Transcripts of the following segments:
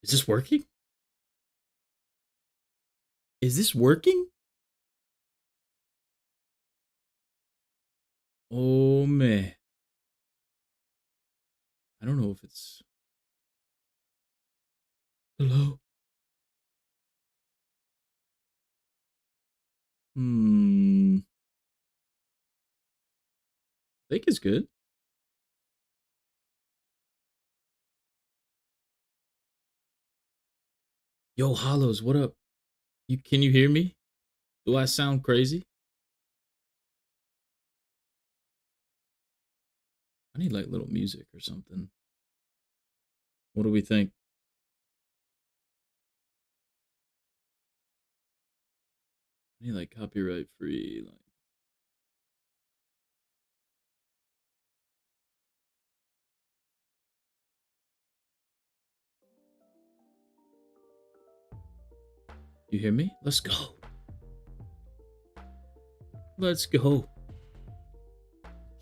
Is this working? Is this working? Oh, man. I don't know if it's... Hello? I think it's good. Yo, Hollows, what up? Can you hear me? Do I sound crazy? I need like little music or something. What do we think? I need like copyright free, like. You hear me? Let's go. Let's go.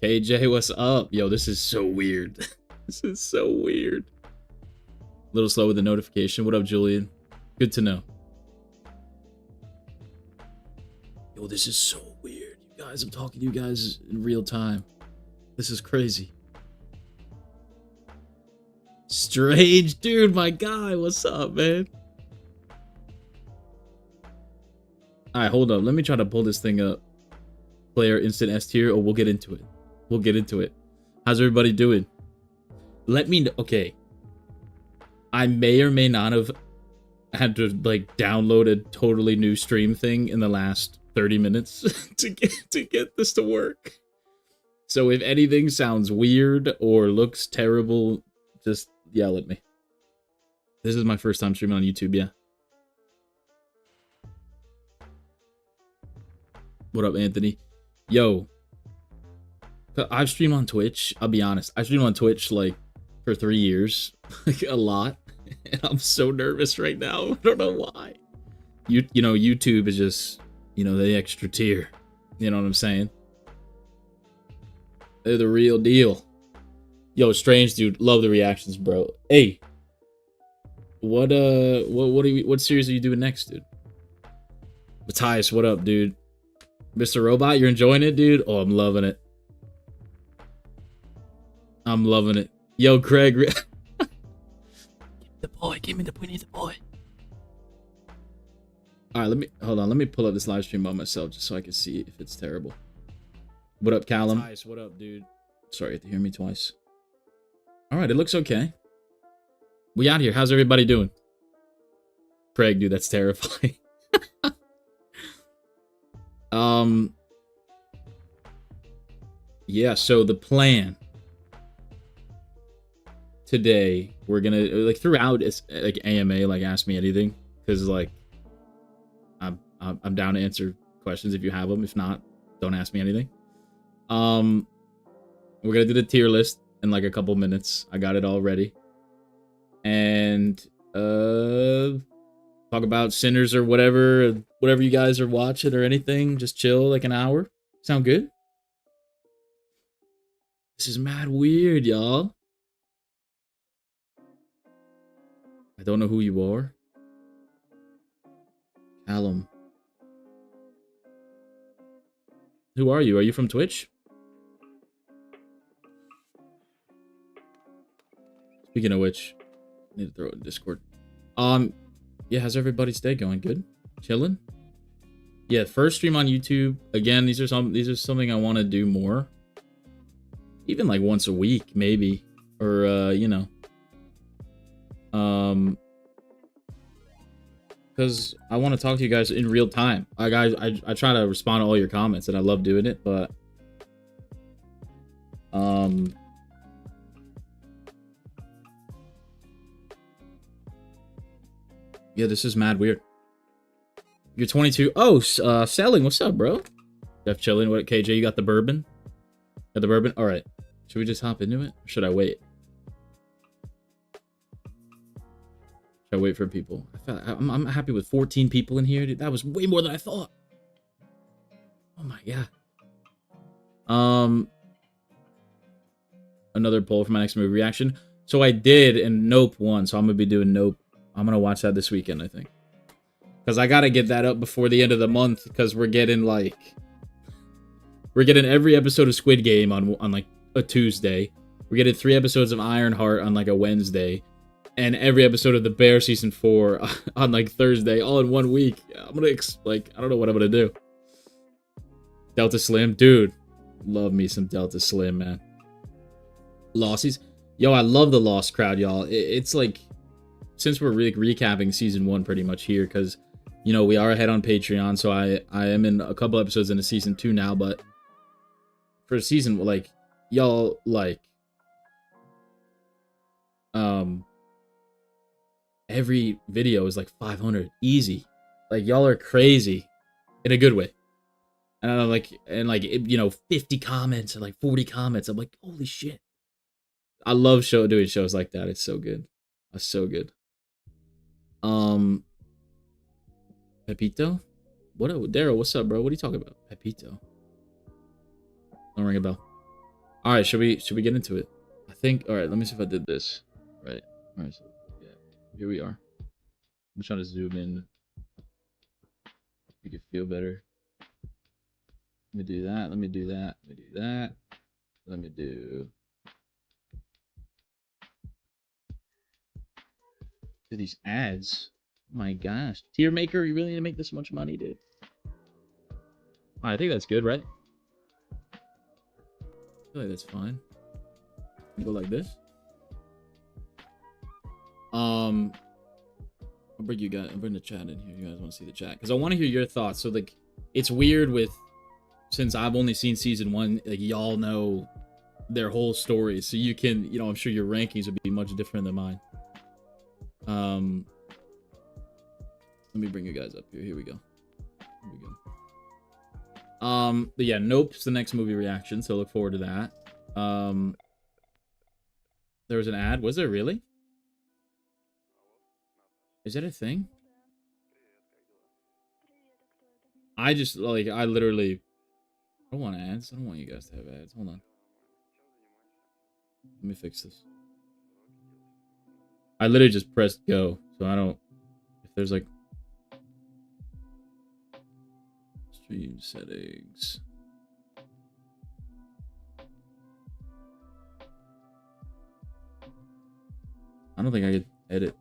KJ, what's up? Yo, this is so weird. This is so weird. A little slow with the notification. What up, Julian? Good to know. Yo, this is so weird. You guys, I'm talking to you guys in real time. This is crazy. Strange, dude, my guy. What's up, man? Alright, hold up. Let me try to pull this thing up. Player instant S tier, or we'll get into it. We'll get into it. How's everybody doing? Let me know. Okay. I may or may not have had to like download a totally new stream thing in the last 30 minutes to get this to work. So if anything sounds weird or looks terrible, just yell at me. This is my first time streaming on YouTube, yeah. What up, Anthony? Yo, I've streamed on Twitch. I'll be honest. I streamed on Twitch like for 3 years, like a lot, and I'm so nervous right now. I don't know why. You know, YouTube is just, you know, the extra tier. You know what I'm saying? They're the real deal. Yo, Strange dude, love the reactions, bro. Hey, what series are you doing next, dude? Matthias, what up, dude? Mr. Robot, you're enjoying it, dude? Oh, I'm loving it. I'm loving it. Yo, Craig. Give me the boy. Give me the boy. All right, hold on. Let me pull up this live stream by myself just so I can see if it's terrible. What up, Callum? Nice. What up, dude? Sorry, you have to hear me twice. All right, it looks okay. We out here. How's everybody doing? Craig, dude, that's terrifying. Yeah, so the plan today, we're gonna like throughout it's like AMA, like ask me anything, because like I'm down to answer questions if you have them. If not, don't ask me anything. We're gonna do the tier list in like a couple minutes. I got it all ready. And talk about Sinners or whatever you guys are watching or anything. Just chill like an hour. Sound good? This is mad weird, y'all. I don't know who you are. Callum. Who are you? Are you from Twitch? Speaking of which, I need to throw it in Discord. Yeah, how's everybody's day going? Good? Chilling? Yeah, first stream on YouTube. Again, these are something I want to do more. Even like once a week, maybe. Or you know. Because I want to talk to you guys in real time. Like I try to respond to all your comments, and I love doing it, but yeah, this is mad weird. You're 22. Oh, selling. What's up, bro? Def chilling. What, KJ? You got the bourbon? Got the bourbon? All right. Should we just hop into it? Or should I wait? Should I wait for people? I'm happy with 14 people in here. Dude, that was way more than I thought. Oh my god. Another poll for my next movie reaction. So I did, and Nope won. So I'm gonna be doing Nope I'm gonna watch that this weekend, I think. Because I gotta get that up before the end of the month, because we're getting every episode of Squid Game on like a Tuesday. We're getting 3 episodes of Ironheart on like a Wednesday, and every episode of The Bear season 4 on like Thursday, all in 1 week. I'm gonna I don't know what I'm gonna do. Delta Slim, dude, love me some Delta Slim, man. Lossies, yo, I love the Lost crowd, y'all. It's like, since we're recapping season 1 pretty much here, because you know we are ahead on Patreon, so I am in a couple episodes into season 2 now, but for season, like, y'all, like, every video is like 500 easy. Like, y'all are crazy in a good way. And I'm like, you know, 50 comments and like 40 comments. I'm like, holy shit. I love doing shows like that. It's so good. It's so good. Pepito? What? Daryl, what's up, bro? What are you talking about? Pepito. Don't ring a bell. All right, should we get into it? I think. All right, let me see if I did this right. All right, so yeah, here we are. I'm trying to zoom in. You can feel better. Let me do that. Let me do that. Let me do that. Let me do these ads. Oh my gosh, tier maker, you really need to make this much money, dude? I think that's good, right? I feel like that's fine. Go like this. I'll bring you guys. I'll bring the chat in here. You guys want to see the chat because I want to hear your thoughts. So like, it's weird since I've only seen season 1. Like, y'all know their whole story, so you can, you know, I'm sure your rankings would be much different than mine. Let me bring you guys up here. Here we go. Here we go. But yeah, Nope's the next movie reaction, so look forward to that. There was an ad. Was there really? Is that a thing? I literally, I don't want ads. I don't want you guys to have ads. Hold on. Let me fix this. I literally just pressed go, so I don't, if there's like, stream settings. I don't think I could edit.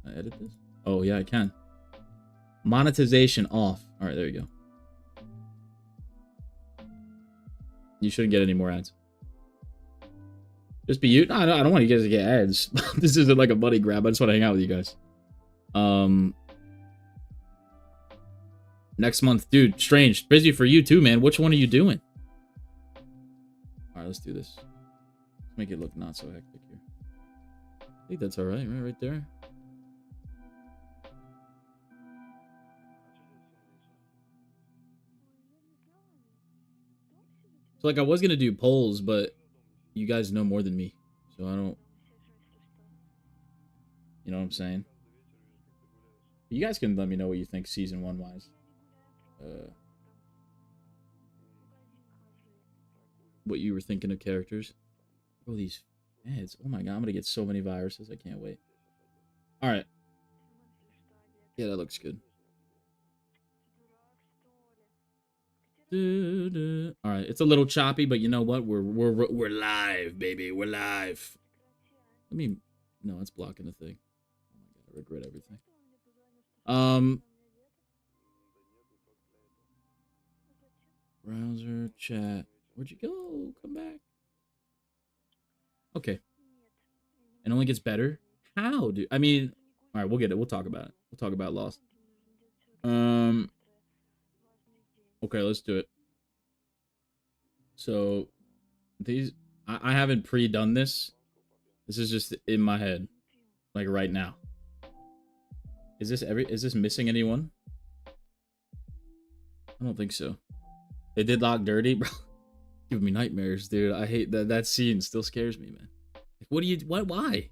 Can I edit this? Oh yeah, I can. Monetization off. All right, there you go. You shouldn't get any more ads. Just be you. No, I don't want you guys to get ads. This isn't like a money grab. I just want to hang out with you guys. Next month, dude. Strange. Busy for you too, man. Which one are you doing? All right, let's do this. Let's make it look not so hectic here. I think that's all right. Right there. So like, I was gonna do polls, but you guys know more than me, so I don't. You know what I'm saying? You guys can let me know what you think season 1 wise. What you were thinking of characters. Oh, these ads. Oh my god, I'm gonna get so many viruses. I can't wait. All right. Yeah, that looks good. All right, it's a little choppy, but you know what? We're live, baby. We're live. Let me. No, it's blocking the thing. Oh my god, I regret everything. Browser chat. Where'd you go? Come back. Okay. It only gets better. How, dude? I mean, all right, we'll get it. We'll talk about it. We'll talk about Lost. Okay, let's do it. So, these, I haven't pre-done this. This is just in my head, like right now. Is this missing anyone? I don't think so. They did Locke dirty, bro. Give me nightmares, dude. I hate that scene. Still scares me, man. Like, why?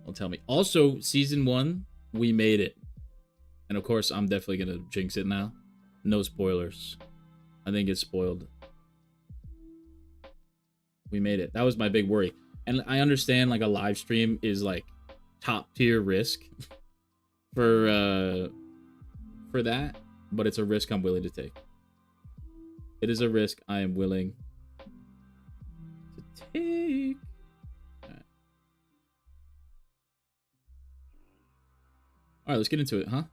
Don't tell me. Also, season 1, we made it. And of course, I'm definitely gonna jinx it now. No spoilers. I think it's spoiled. We made it. That was my big worry. And I understand, like, a live stream is, like, top tier risk for that, but it's a risk I'm willing to take. It is a risk I am willing to take. All right, let's get into it, huh?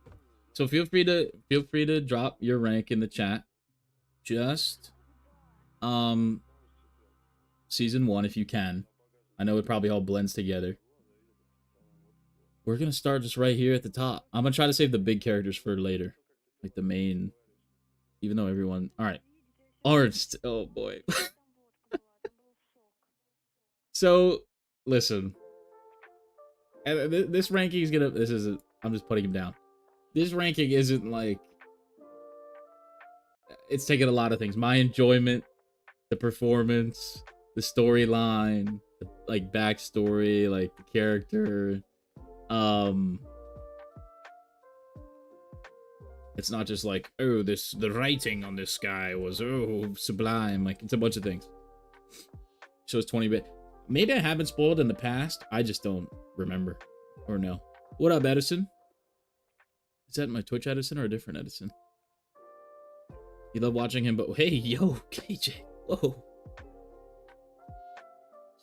So feel free to drop your rank in the chat. Just season 1 if you can. I know it probably all blends together. We're gonna start just right here at the top. I'm gonna try to save the big characters for later, like the main. Even though everyone, all right, Ernst. Oh boy. So listen, and this ranking is gonna. This is. I'm just putting him down. This ranking isn't like. It's taking a lot of things. My enjoyment, the performance, the storyline, like backstory, like the character. It's not just like, oh, the writing on this guy was sublime. Like, it's a bunch of things. Shows 20-bit. Maybe I haven't spoiled in the past. I just don't remember or know. What up, Edison? Is that my Twitch Edison or a different Edison? You love watching him, but hey, yo, KJ, whoa.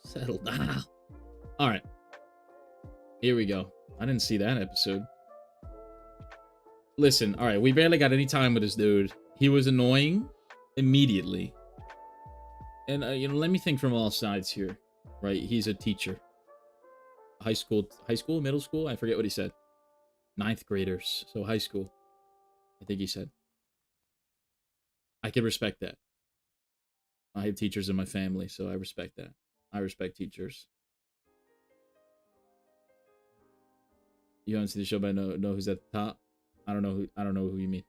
Settle down. All right. Here we go. I didn't see that episode. Listen, all right, we barely got any time with this dude. He was annoying immediately. And, let me think from all sides here, right? He's a teacher. High school, middle school? I forget what he said. 9th graders, so high school, I think he said. I can respect that. I have teachers in my family, so I respect that. I respect teachers. You haven't seen the show, but I know who's at the top. I don't know who you mean.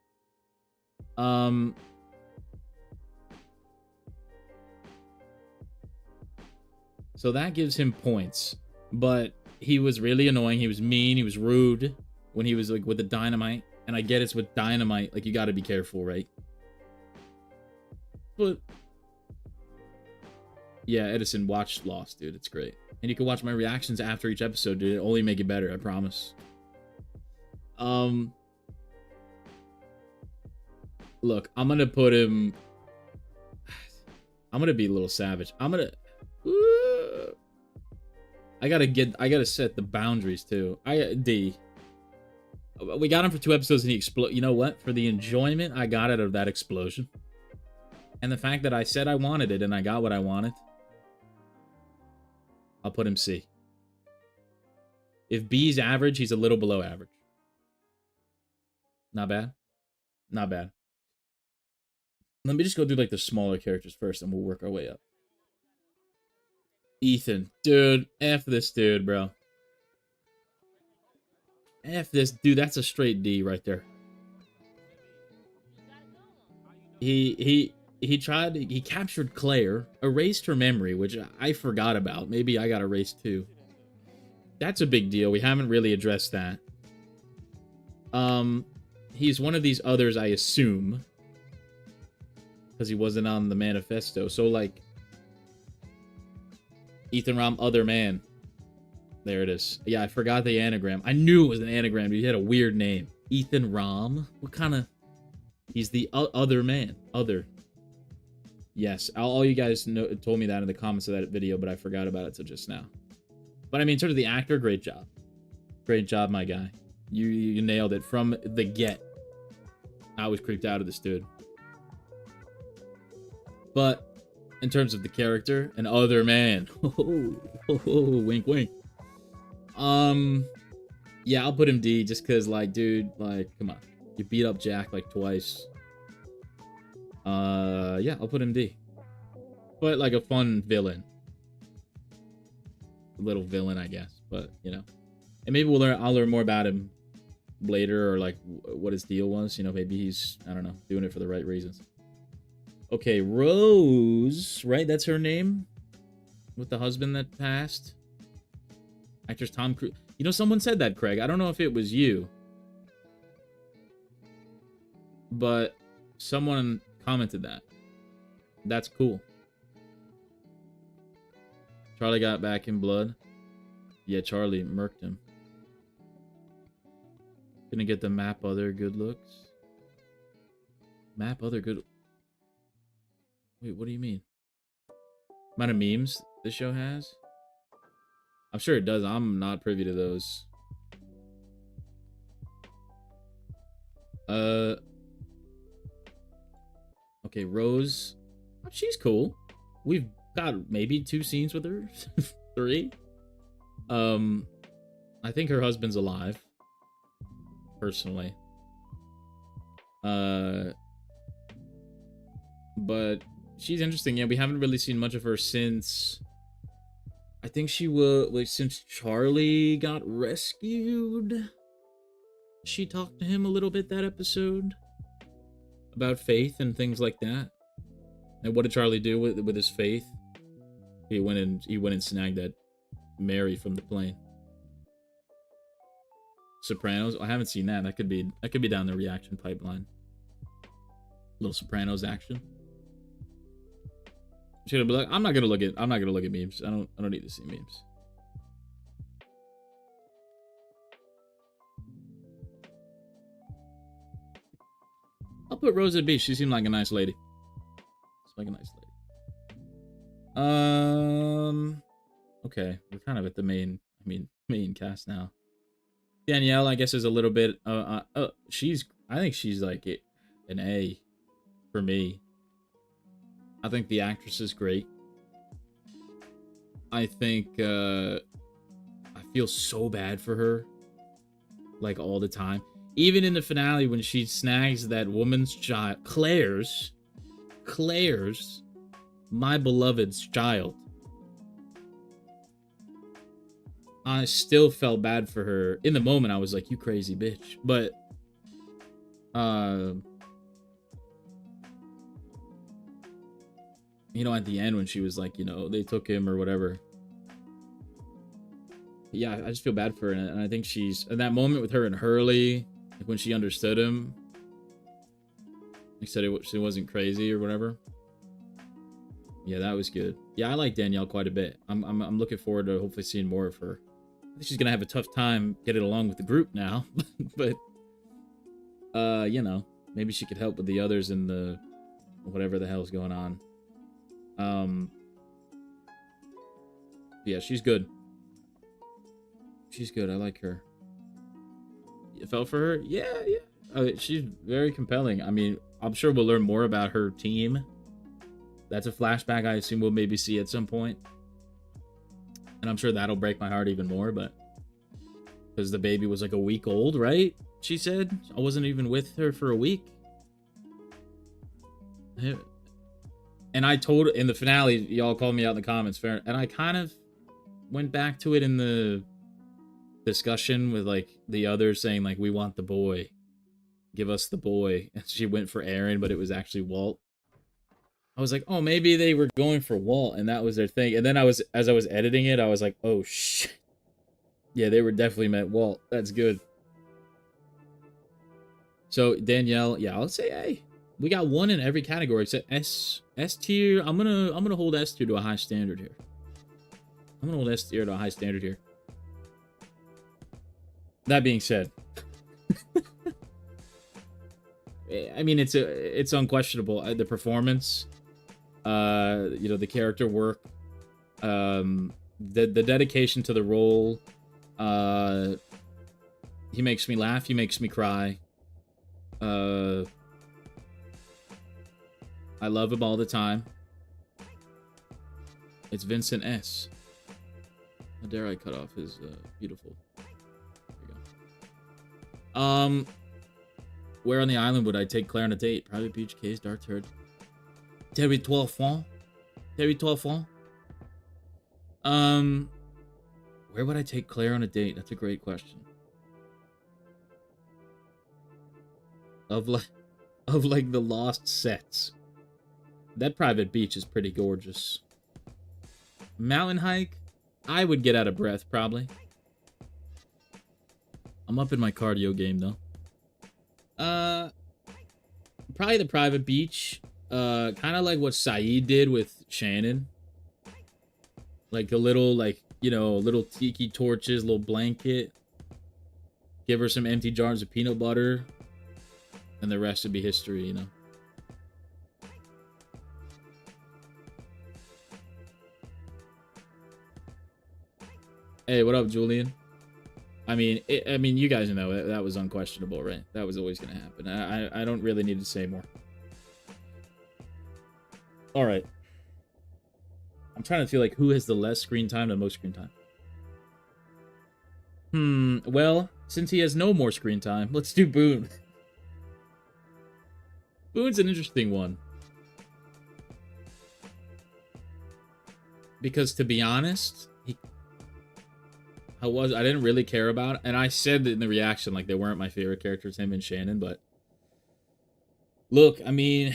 So that gives him points, but he was really annoying. He was mean. He was rude when he was like with the dynamite. And I get it's with dynamite. Like, you got to be careful, right? But yeah, Edison, watch Lost, dude. It's great. And you can watch my reactions after each episode, dude. It only make it better, I promise. Look, I'm gonna put him. I'm gonna be a little savage. I gotta set the boundaries too. D. We got him for 2 episodes and he exploded. You know what? For the enjoyment I got out of that explosion, and the fact that I said I wanted it and I got what I wanted, I'll put him C. If B's average, he's a little below average. Not bad. Not bad. Let me just go through like the smaller characters first and we'll work our way up. Ethan. Dude, F this dude, bro. F this dude. That's a straight D right there. He captured Claire, erased her memory, which I forgot about. Maybe I got erased too. That's a big deal. We haven't really addressed that. He's one of these others, I assume, because he wasn't on the manifesto. So, like, Ethan Rom, other man. There it is. Yeah, I forgot the anagram. I knew it was an anagram, but he had a weird name. Ethan Rom? What kind of... He's the other man. Other. Yes, all you guys told me that in the comments of that video, but I forgot about it till just now. But I mean, in terms of the actor, great job. Great job, my guy. You nailed it from the get. I was creeped out of this dude. But in terms of the character, an other man. Wink, wink. Yeah, I'll put him D just because, like, dude, like, come on. You beat up Jack, like, twice. Yeah, I'll put him D. But, like, a fun villain. A little villain, I guess. But, you know. And maybe I'll learn more about him later, or, like, what his deal was. You know, maybe he's, I don't know, doing it for the right reasons. Okay, Rose, right? That's her name? With the husband that passed? Actress Tom Cruise. You know, someone said that, Craig. I don't know if it was you. But someone commented that. That's cool. Charlie got back in blood. Yeah, Charlie murked him. Gonna get the map other good looks. Map other good... Wait, what do you mean? Amount of memes this show has? I'm sure it does. I'm not privy to those. Okay, Rose. She's cool. We've got maybe 2 scenes with her. 3. I think her husband's alive. Personally. But she's interesting. Yeah, we haven't really seen much of her since... I think she was... Like, since Charlie got rescued. She talked to him a little bit that episode. About faith and things like that. And what did Charlie do with his faith? He went and snagged that Mary from the plane. Sopranos. I haven't seen that. That could be down the reaction pipeline. Little Sopranos action. She's gonna be like, I'm not gonna look at memes. I don't need to see memes. I'll put Rose at B. She seemed like a nice lady. She's like a nice lady. Okay, we're kind of at the main cast now. Danielle, I guess, is a little bit. I think she's like an A for me. I think the actress is great. I think I feel so bad for her, like all the time. Even in the finale when she snags that woman's child, Claire's, my beloved's child. I still felt bad for her. In the moment, I was like, you crazy bitch. But, you know, at the end when she was like, you know, they took him or whatever. Yeah, I just feel bad for her. And I think she's, in that moment with her and Hurley, like when she understood him, like said she wasn't crazy or whatever. Yeah, that was good. Yeah, I like Danielle quite a bit. I'm looking forward to hopefully seeing more of her. I think she's gonna have a tough time getting along with the group now, but you know, maybe she could help with the others in the whatever the hell's going on. Yeah, she's good. She's good. I like her. You felt for her? Yeah. She's very compelling. I mean, I'm sure we'll learn more about her team. That's a flashback I assume we'll maybe see at some point. And I'm sure that'll break my heart even more, but... Because the baby was like a week old, right? She said? I wasn't even with her for a week. And I told... In the finale, y'all called me out in the comments, fair, and I kind of went back to it in the discussion with, like, the others saying, like, we want the boy. Give us the boy. And she went for Aaron, but it was actually Walt. I was like, oh, maybe they were going for Walt, and that was their thing. And then as I was editing it, I was like, oh, shit. Yeah, they were definitely meant Walt. That's good. So, Danielle, yeah, I'll say A. We got 1 in every category except S tier. I'm gonna hold S tier to a high standard here. That being said, I mean, it's unquestionable. The performance, you know, the character work, the dedication to the role. He makes me laugh. He makes me cry. I love him all the time. It's Vincent S. How dare I cut off his beautiful. There we go. Where on the island would I take Claire on a date? Private beach, caves, dark turd. Territoire franc. Where would I take Claire on a date? That's a great question. Of like the lost sets. That private beach is pretty gorgeous. Mountain hike? I would get out of breath, probably. I'm up in my cardio game, though. Probably the private beach. Kind of like what Sayid did with Shannon. Like a little, like, you know, little tiki torches, little blanket. Give her some empty jars of peanut butter, and the rest would be history, you know. Hey, what up, Julian? I mean, you guys know that was unquestionable, right? That was always going to happen. I don't really need to say more. All right. I'm trying to feel like who has the less screen time and the most screen time. Well, since he has no more screen time, let's do Boone. Boone's an interesting one. Because to be honest, I didn't really care about it. And I said in the reaction, like, they weren't my favorite characters, him and Shannon, but look, I mean,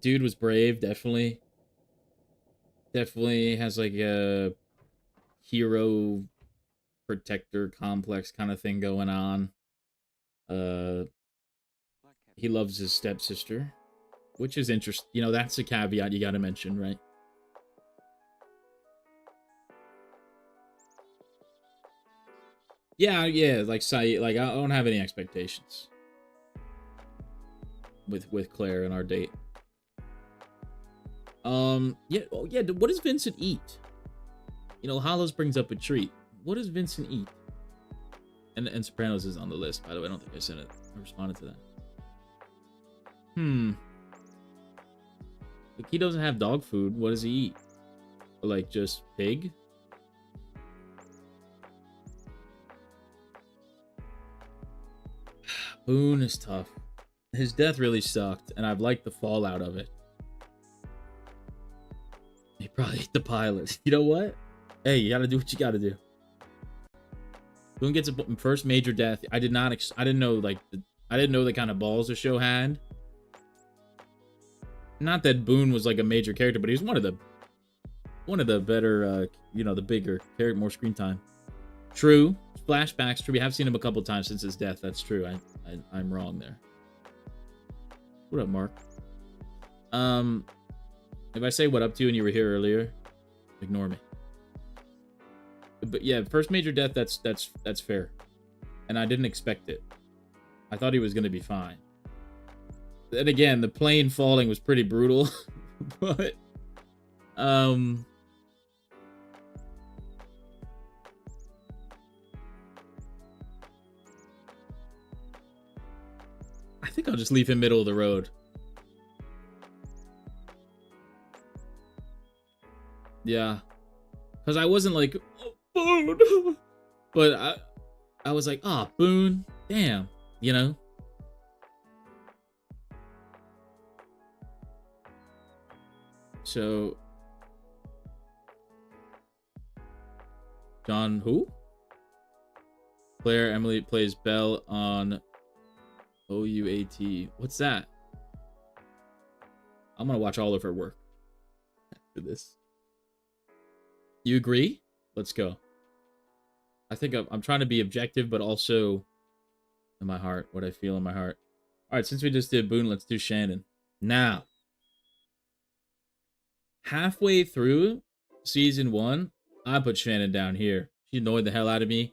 dude was brave, definitely. Definitely has like a hero protector complex kind of thing going on. He loves his stepsister, which is interesting. You know, that's a caveat you gotta mention, right? Yeah, like Sayid, like I don't have any expectations with Claire and our date. Yeah, oh yeah, what does Vincent eat? You know, Hollows brings up a treat. What does Vincent eat? And Sopranos is on the list, by the way. I don't think I said it. I responded to that. Like, he doesn't have dog food. What does he eat? Like, just pig? Boone is tough. His death really sucked, and I've liked the fallout of it. He probably ate the pilot. You know what? Hey, you gotta do what you gotta do. Boone gets a first major death. I didn't know the kind of balls the show had. Not that Boone was like a major character, but he was one of the better, you know, the bigger character, more screen time. True. Flashbacks, true. We have seen him a couple times since his death. That's true. I'm wrong there. What up, Mark? If I say what up to you and you were here earlier, ignore me. But yeah, first major death, that's fair. And I didn't expect it. I thought he was gonna be fine. And again, the plane falling was pretty brutal. But I think I'll just leave him middle of the road. Yeah. Because I wasn't like, oh, Boone. But I was like, oh, Boone. Damn. You know? So. John who? Claire Emily plays Belle on OUAT. What's that? I'm gonna watch all of her work after this. You agree? Let's go. I think I'm trying to be objective, but also in my heart, what I feel in my heart. All right, since we just did Boone, let's do Shannon. Now, halfway through season 1, I put Shannon down here. She annoyed the hell out of me.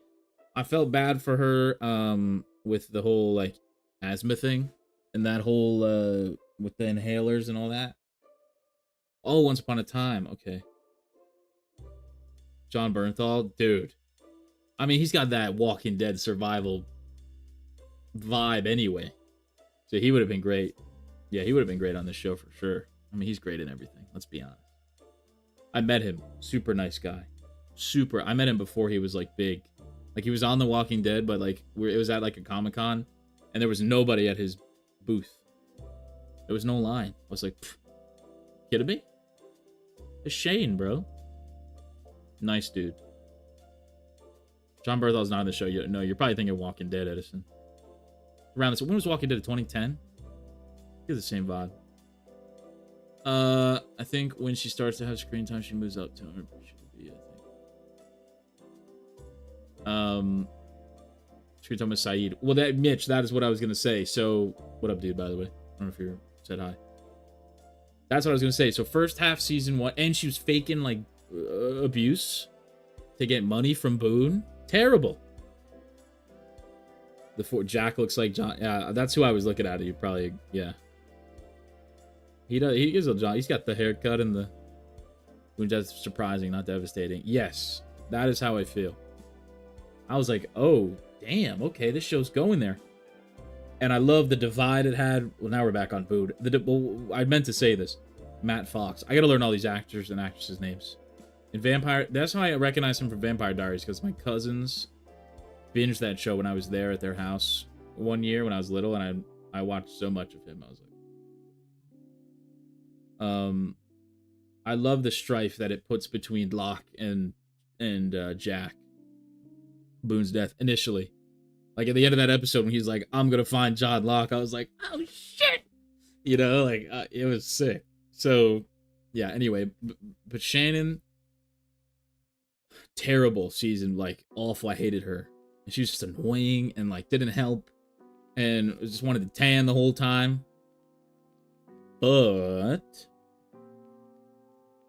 I felt bad for her with the whole like asthma thing and that whole with the inhalers and all that. Oh, Once Upon a Time. Okay. John Bernthal, dude. I mean, he's got that Walking Dead survival vibe anyway. So he would have been great. Yeah, he would have been great on this show for sure. I mean, he's great in everything. Let's be honest. I met him. Super nice guy. Super. I met him before he was like big. Like he was on The Walking Dead, but like it was at like a Comic-Con and there was nobody at his booth. There was no line. I was like, kidding me? It's Shane, bro. Nice dude. John Berthal's not on the show yet. No, you're probably thinking Walking Dead, Edison. Around this. When was Walking Dead? 2010? It's the same vibe. I think when she starts to have screen time, she moves up to 100%. I think. Screen time with Sayid. Well, that Mitch, that is what I was gonna say. So, what up, dude? By the way, I don't know if you said hi. That's what I was gonna say. So, first half season 1, and she was faking like abuse to get money from Boone. Terrible. Jack looks like John. Yeah, that's who I was looking at. You probably, yeah. He does. He is a John. He's got the haircut and the. Which is surprising, not devastating. Yes, that is how I feel. I was like, oh damn, okay, this show's going there. And I love the divide it had. Well, now we're back on Boone. I meant to say this. Matt Fox. I gotta learn all these actors and actresses' names. In Vampire, that's how I recognize him from Vampire Diaries, because my cousins binged that show when I was there at their house one year when I was little, and I watched so much of him. I was like, I love the strife that it puts between Locke and Jack. Boone's death initially, like at the end of that episode when he's like, "I'm gonna find John Locke," I was like, "Oh shit," you know, like it was sick. So, yeah. Anyway, but Shannon, terrible season, like awful. I hated her. And she was just annoying and like didn't help, and just wanted to tan the whole time. But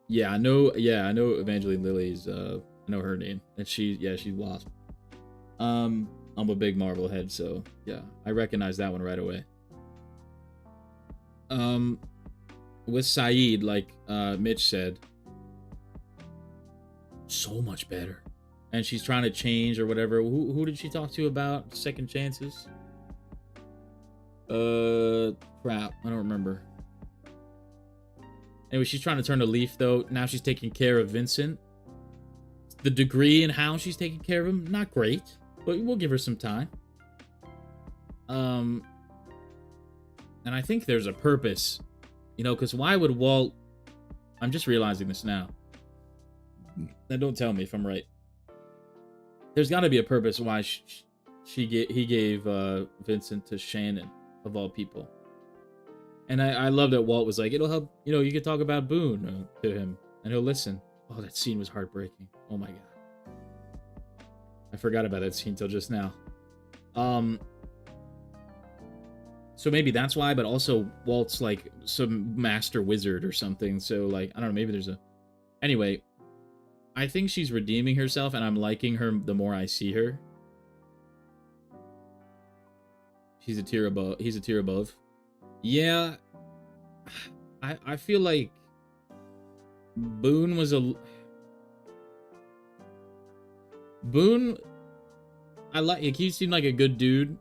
yeah, I know Evangeline Lilly's. I know her name, and she's Wasp. I'm a big Marvel head, so yeah, I recognize that one right away. With Sayid, like Mitch said, so much better. And she's trying to change or whatever. Who did she talk to about second chances? Crap, I don't remember. Anyway, she's trying to turn a leaf, though. Now she's taking care of Vincent. The degree and how she's taking care of him, not great, but we'll give her some time. And I think there's a purpose, you know, because why would Walt... I'm just realizing this now. Now, don't tell me if I'm right. There's got to be a purpose why he gave Vincent to Shannon, of all people. And I love that Walt was like, it'll help, you know, you could talk about Boone to him, and he'll listen. Oh, that scene was heartbreaking. Oh my god. I forgot about that scene till just now. So maybe that's why, but also Walt's like some master wizard or something. So like, I don't know, maybe there's a... Anyway, I think she's redeeming herself, and I'm liking her the more I see her. He's a tier above. Yeah, I feel like Boone was Boone, he seemed like a good dude,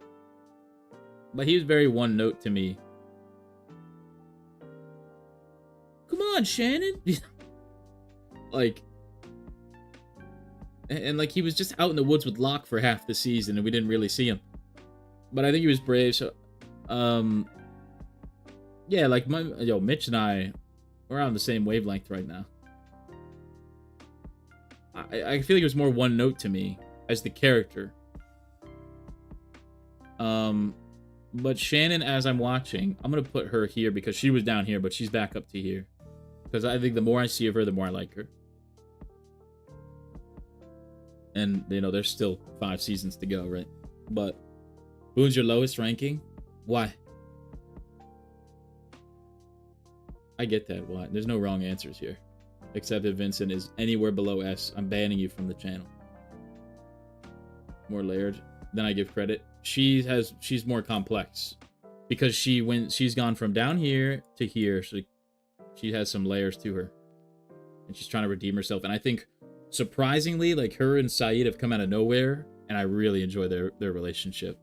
but he was very one note to me. Come on, Shannon. Like, and like he was just out in the woods with Locke for half the season, and we didn't really see him. But I think he was brave. So, yeah, like Mitch and I, we're on the same wavelength right now. I feel like it was more one note to me as the character. But Shannon, as I'm watching, I'm gonna put her here because she was down here, but she's back up to here. Because I think the more I see of her, the more I like her. And, you know, there's still 5 seasons to go, right? But Boone's your lowest ranking? Why? I get that. Why? There's no wrong answers here. Except if Vincent is anywhere below S, I'm banning you from the channel. More layered than I give credit. She's more complex. Because she's gone from down here to here. So she has some layers to her. And she's trying to redeem herself. And I think, surprisingly, like, her and Sayid have come out of nowhere. And I really enjoy their relationship.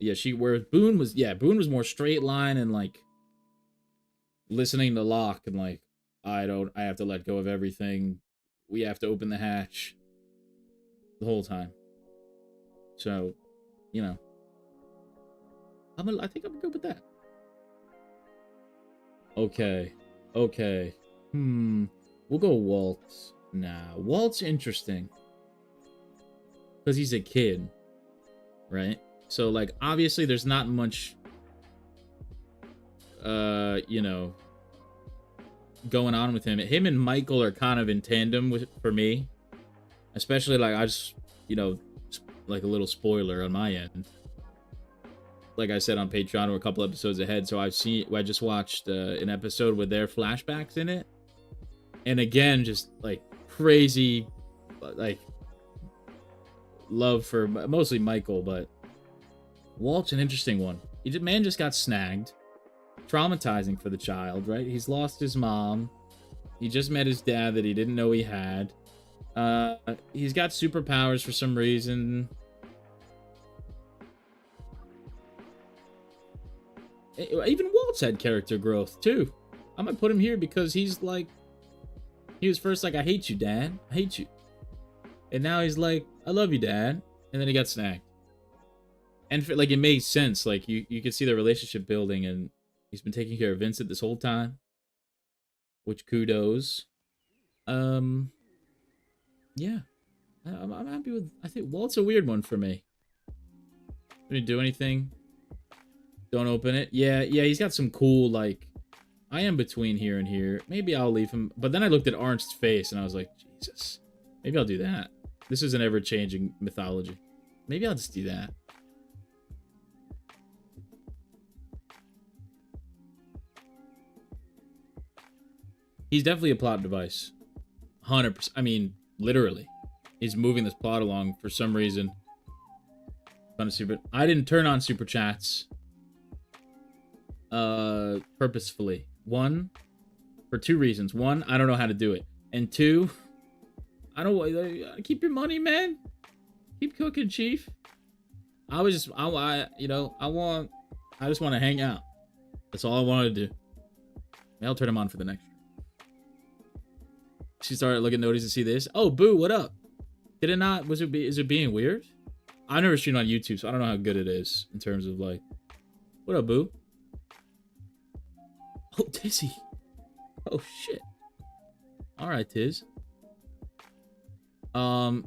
Yeah, whereas Boone was more straight line and like listening to Locke and like, I have to let go of everything. We have to open the hatch the whole time. So, you know, I think I'm good with that. Okay. We'll go Walt now. Walt's interesting because he's a kid, right? So, like, obviously there's not much, you know, going on with him. Him and Michael are kind of in tandem for me. Especially, like, I just, you know, like a little spoiler on my end. Like I said on Patreon, we're a couple episodes ahead, so I just watched an episode with their flashbacks in it. And again, just, like, crazy, like, love for mostly Michael, but Walt's an interesting one. Man just got snagged. Traumatizing for the child, right? He's lost his mom. He just met his dad that he didn't know he had. He's got superpowers for some reason. Even Walt's had character growth, too. I might put him here because he's like... He was first like, I hate you, Dad. I hate you. And now he's like, I love you, Dad. And then he got snagged. And for, like, it made sense. Like, you could see the relationship building, and he's been taking care of Vincent this whole time. Which, kudos. Yeah. I'm happy with... I think Walt's a weird one for me. Did he do anything? Don't open it. Yeah, he's got some cool, like... I am between here and here. Maybe I'll leave him. But then I looked at Arnst's face, and I was like, Jesus. Maybe I'll do that. This is an ever-changing mythology. Maybe I'll just do that. He's definitely a plot device. 100%. I mean, literally. He's moving this plot along for some reason. I didn't turn on super chats. Purposefully. One, for two reasons. One, I don't know how to do it. And two, I don't keep your money, man. Keep cooking, Chief. I just want to hang out. That's all I wanted to do. Maybe I'll turn him on for the next. She started looking notice to see this. Oh, Boo, what up? Did it not? Is it being weird? I've never streamed on YouTube, so I don't know how good it is in terms of like. What up, Boo? Oh, Tizzy. Oh shit. All right, Tiz. Walt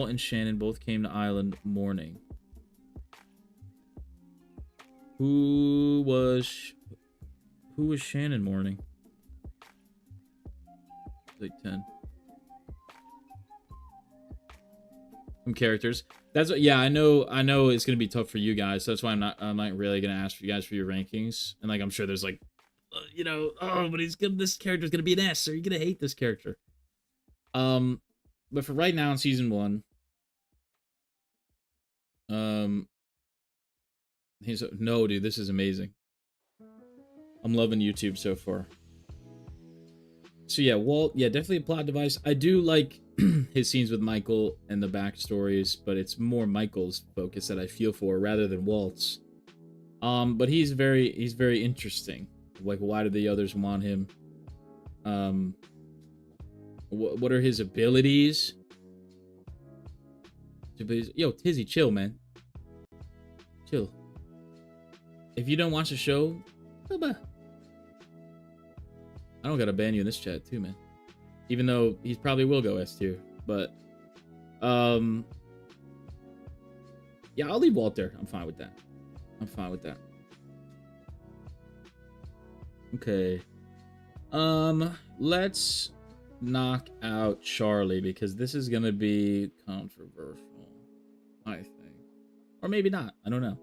and Shannon both came to Island morning. Who was Shannon morning? Like 10. Some characters. That's what, yeah, I know it's gonna be tough for you guys. So that's why I'm not really gonna ask you guys for your rankings. And like I'm sure there's like but this character's gonna be an S, or you're gonna hate this character. But for right now in season 1, no, dude, this is amazing. I'm loving YouTube so far. So yeah, Walt, yeah, definitely a plot device. I do like his scenes with Michael and the backstories, but it's more Michael's focus that I feel for rather than Walt's. But he's very interesting. Like, why do the others want him? What are his abilities? Yo, Tizzy, chill, man. Chill. If you don't watch the show, I don't gotta ban you in this chat too, man. Even though he probably will go S tier, but yeah, I'll leave Walt there. I'm fine with that. Okay. Let's knock out Charlie because this is gonna be controversial, I think, or maybe not. I don't know.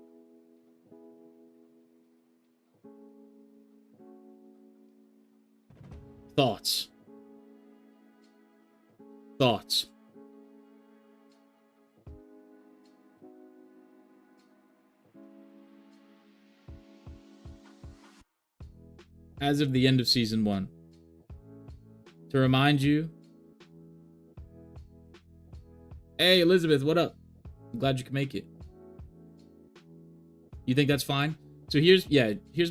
Thoughts. As of the end of season 1. To remind you. Hey, Elizabeth, what up? I'm glad you can make it. You think that's fine? So here's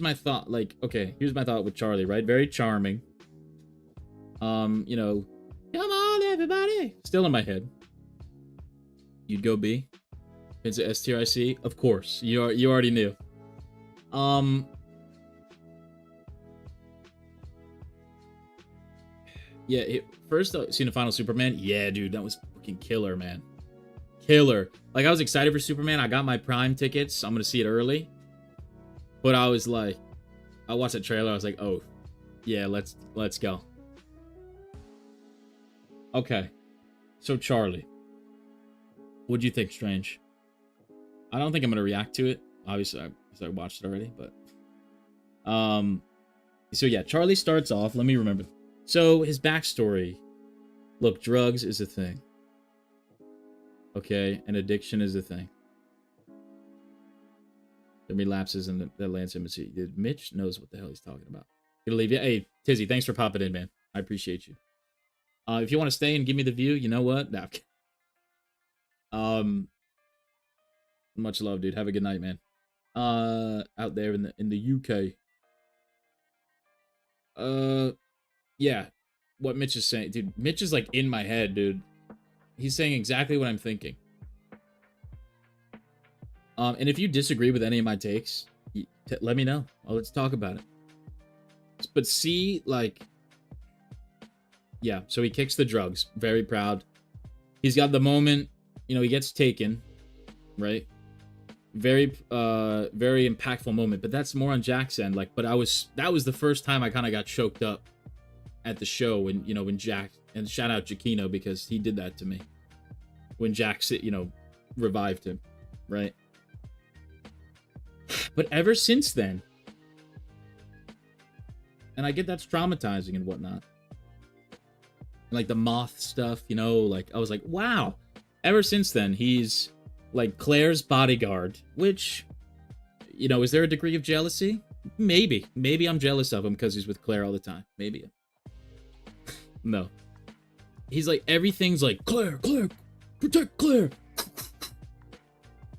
my thought. Like, okay, here's my thought with Charlie, right? Very charming. Come on, everybody. Still in my head. You'd go B. It's a S tier, I see. Of course. You already knew. Yeah, first seeing the final Superman. Yeah, dude, that was fucking killer, man. Killer. Like, I was excited for Superman. I got my Prime tickets. I'm gonna see it early. But I was like, I watched the trailer. I was like, oh, yeah, let's go. Okay, so Charlie, what'd you think, Strange? I don't think I'm gonna react to it. Obviously, I watched it already, but so yeah, Charlie starts off. Let me remember. So his backstory. Look, drugs is a thing. Okay, and addiction is a thing. The relapses and that lands him. Dude, Mitch knows what the hell he's talking about. Gonna leave you. Hey, Tizzy, thanks for popping in, man. I appreciate you. If you want to stay and give me the view, you know what? Nah. Much love, dude. Have a good night, man. Out there in the UK. Yeah. What Mitch is saying, dude. Mitch is like in my head, dude. He's saying exactly what I'm thinking. And if you disagree with any of my takes, let me know. Let's talk about it. But see, like, yeah. So he kicks the drugs. Very proud. He's got the moment. You know, he gets taken, right? Very impactful moment. But that's more on Jack's end. Like, but that was the first time I kind of got choked up at the show when, you know, when Jack, and shout out Giacchino because he did that to me when Jack, you know, revived him, right? But ever since then, and I get that's traumatizing and whatnot, like the moth stuff, you know, like I was like, wow. Ever since then, he's like Claire's bodyguard, which, you know, is there a degree of jealousy? Maybe I'm jealous of him because he's with Claire all the time. Maybe. No. He's like, everything's like, Claire, protect Claire.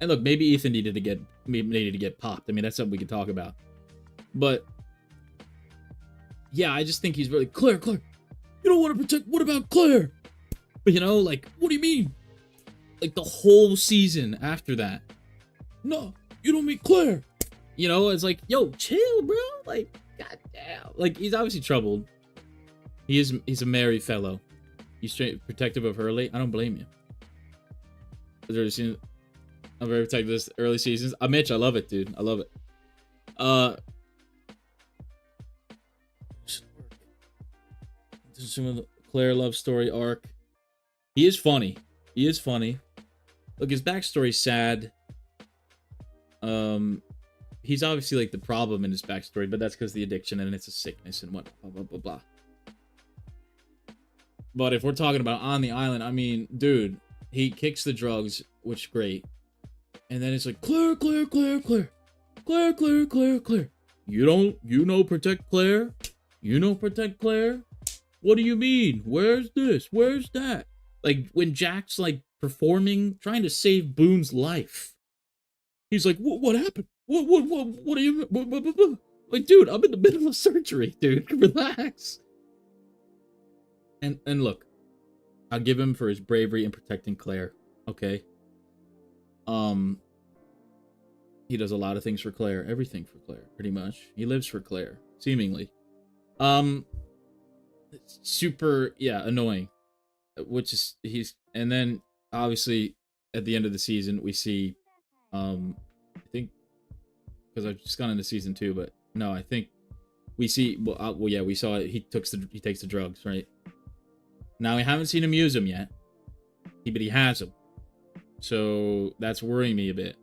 And look, maybe Ethan needed to get popped. I mean, that's something we could talk about. But yeah, I just think he's really, Claire, you don't want to protect, what about Claire? But you know, like, what do you mean? Like the whole season after that. No, you don't mean Claire. You know, it's like, yo, chill, bro. Like, goddamn. Like, he's obviously troubled. He's a merry fellow. He's protective of Hurley. I don't blame you. I'm very protective of this early seasons. Mitch, I love it, dude. I love it. This is some of the Claire love story arc. He is funny. Look, his backstory's sad. He's obviously like the problem in his backstory, but that's because of the addiction and it's a sickness and what blah blah blah blah. But if we're talking about on the island, I mean, dude, he kicks the drugs, which is great. And then it's like, Claire. You know protect Claire? You know protect Claire? What do you mean? Where's this? Where's that? Like, when Jack's, like, performing, trying to save Boone's life. He's like, what happened? What are you... What? Like, dude, I'm in the middle of surgery, dude. Relax. And look, I'll give him for his bravery in protecting Claire, okay? He does a lot of things for Claire. Everything for Claire, pretty much. He lives for Claire, seemingly. Super, yeah, annoying. Which is, and then, obviously, at the end of the season, we see, I think, because I've just gone into season 2, but, no, I think, we see, well, yeah, we saw it, he takes the drugs, right? Now, we haven't seen him use them yet, but he has them. So, that's worrying me a bit.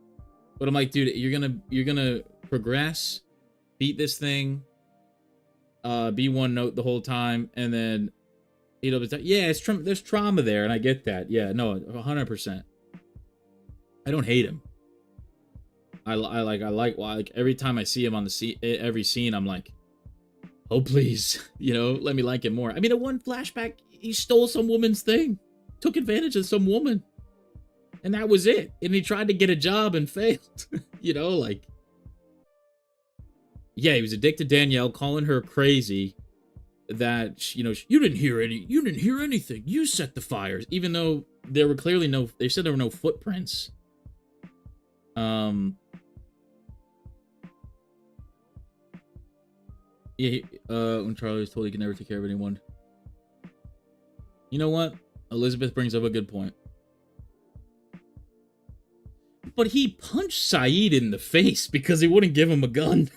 But I'm like, dude, you're gonna progress, beat this thing, be one note the whole time, and then, you know, yeah, there's trauma there, and I get that. Yeah, no, 100%. I don't hate him. I like every time I see him on every scene, I'm like, oh please, you know, let me like him more. I mean, in one flashback, he stole some woman's thing, took advantage of some woman, and that was it. And he tried to get a job and failed. You know, like, yeah, he was addicted to Danielle, calling her crazy. That, you know, you didn't hear anything. You set the fires, even though there were clearly they said there were no footprints. Yeah, when Charlie was told he could never take care of anyone. You know what? Elizabeth brings up a good point. But he punched Sayid in the face because he wouldn't give him a gun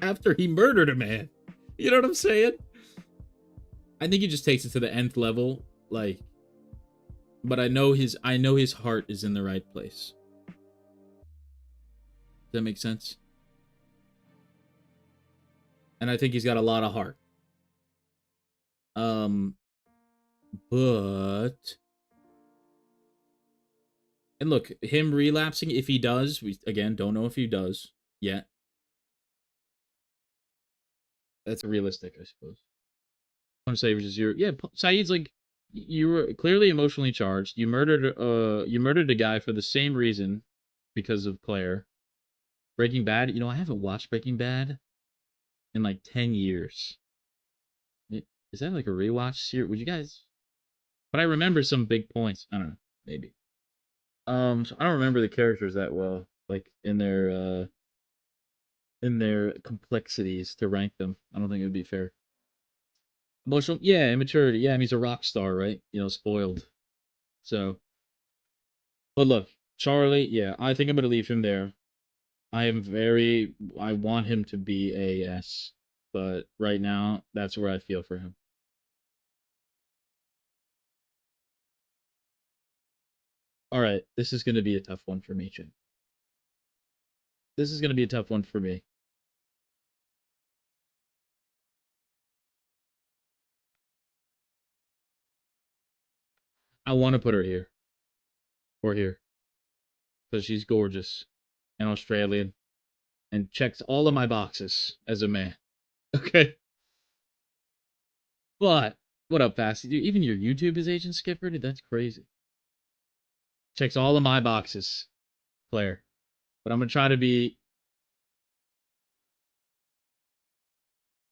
after he murdered a man. You know what I'm saying? I think he just takes it to the nth level, like, but I know his heart is in the right place. Does that make sense? And I think he's got a lot of heart. But And look, him relapsing, if he does, we again don't know if he does yet. That's realistic, I suppose. I'm saying versus your Sayid's like you were clearly emotionally charged. You murdered a guy for the same reason because of Claire. Breaking Bad, I haven't watched Breaking Bad in like 10 years. Is that like a rewatch series? Would you guys? But I remember some big points. I don't know, maybe. So I don't remember the characters that well, like in their complexities to rank them. I don't think it would be fair. Emotional, yeah, immaturity. Yeah, I mean, he's a rock star, right? Spoiled. So, but look, Charlie, yeah, I think I'm gonna leave him there. I want him to be a S, but right now, that's where I feel for him. All right, this is gonna be a tough one for me, Chin. This is gonna be a tough one for me. I want to put her here or here because she's gorgeous and Australian and checks all of my boxes as a man. Okay, but what up, Fasty? Dude, even your YouTube is Agent Skipper, dude. That's crazy. Checks all of my boxes, Claire. But I'm gonna try to be.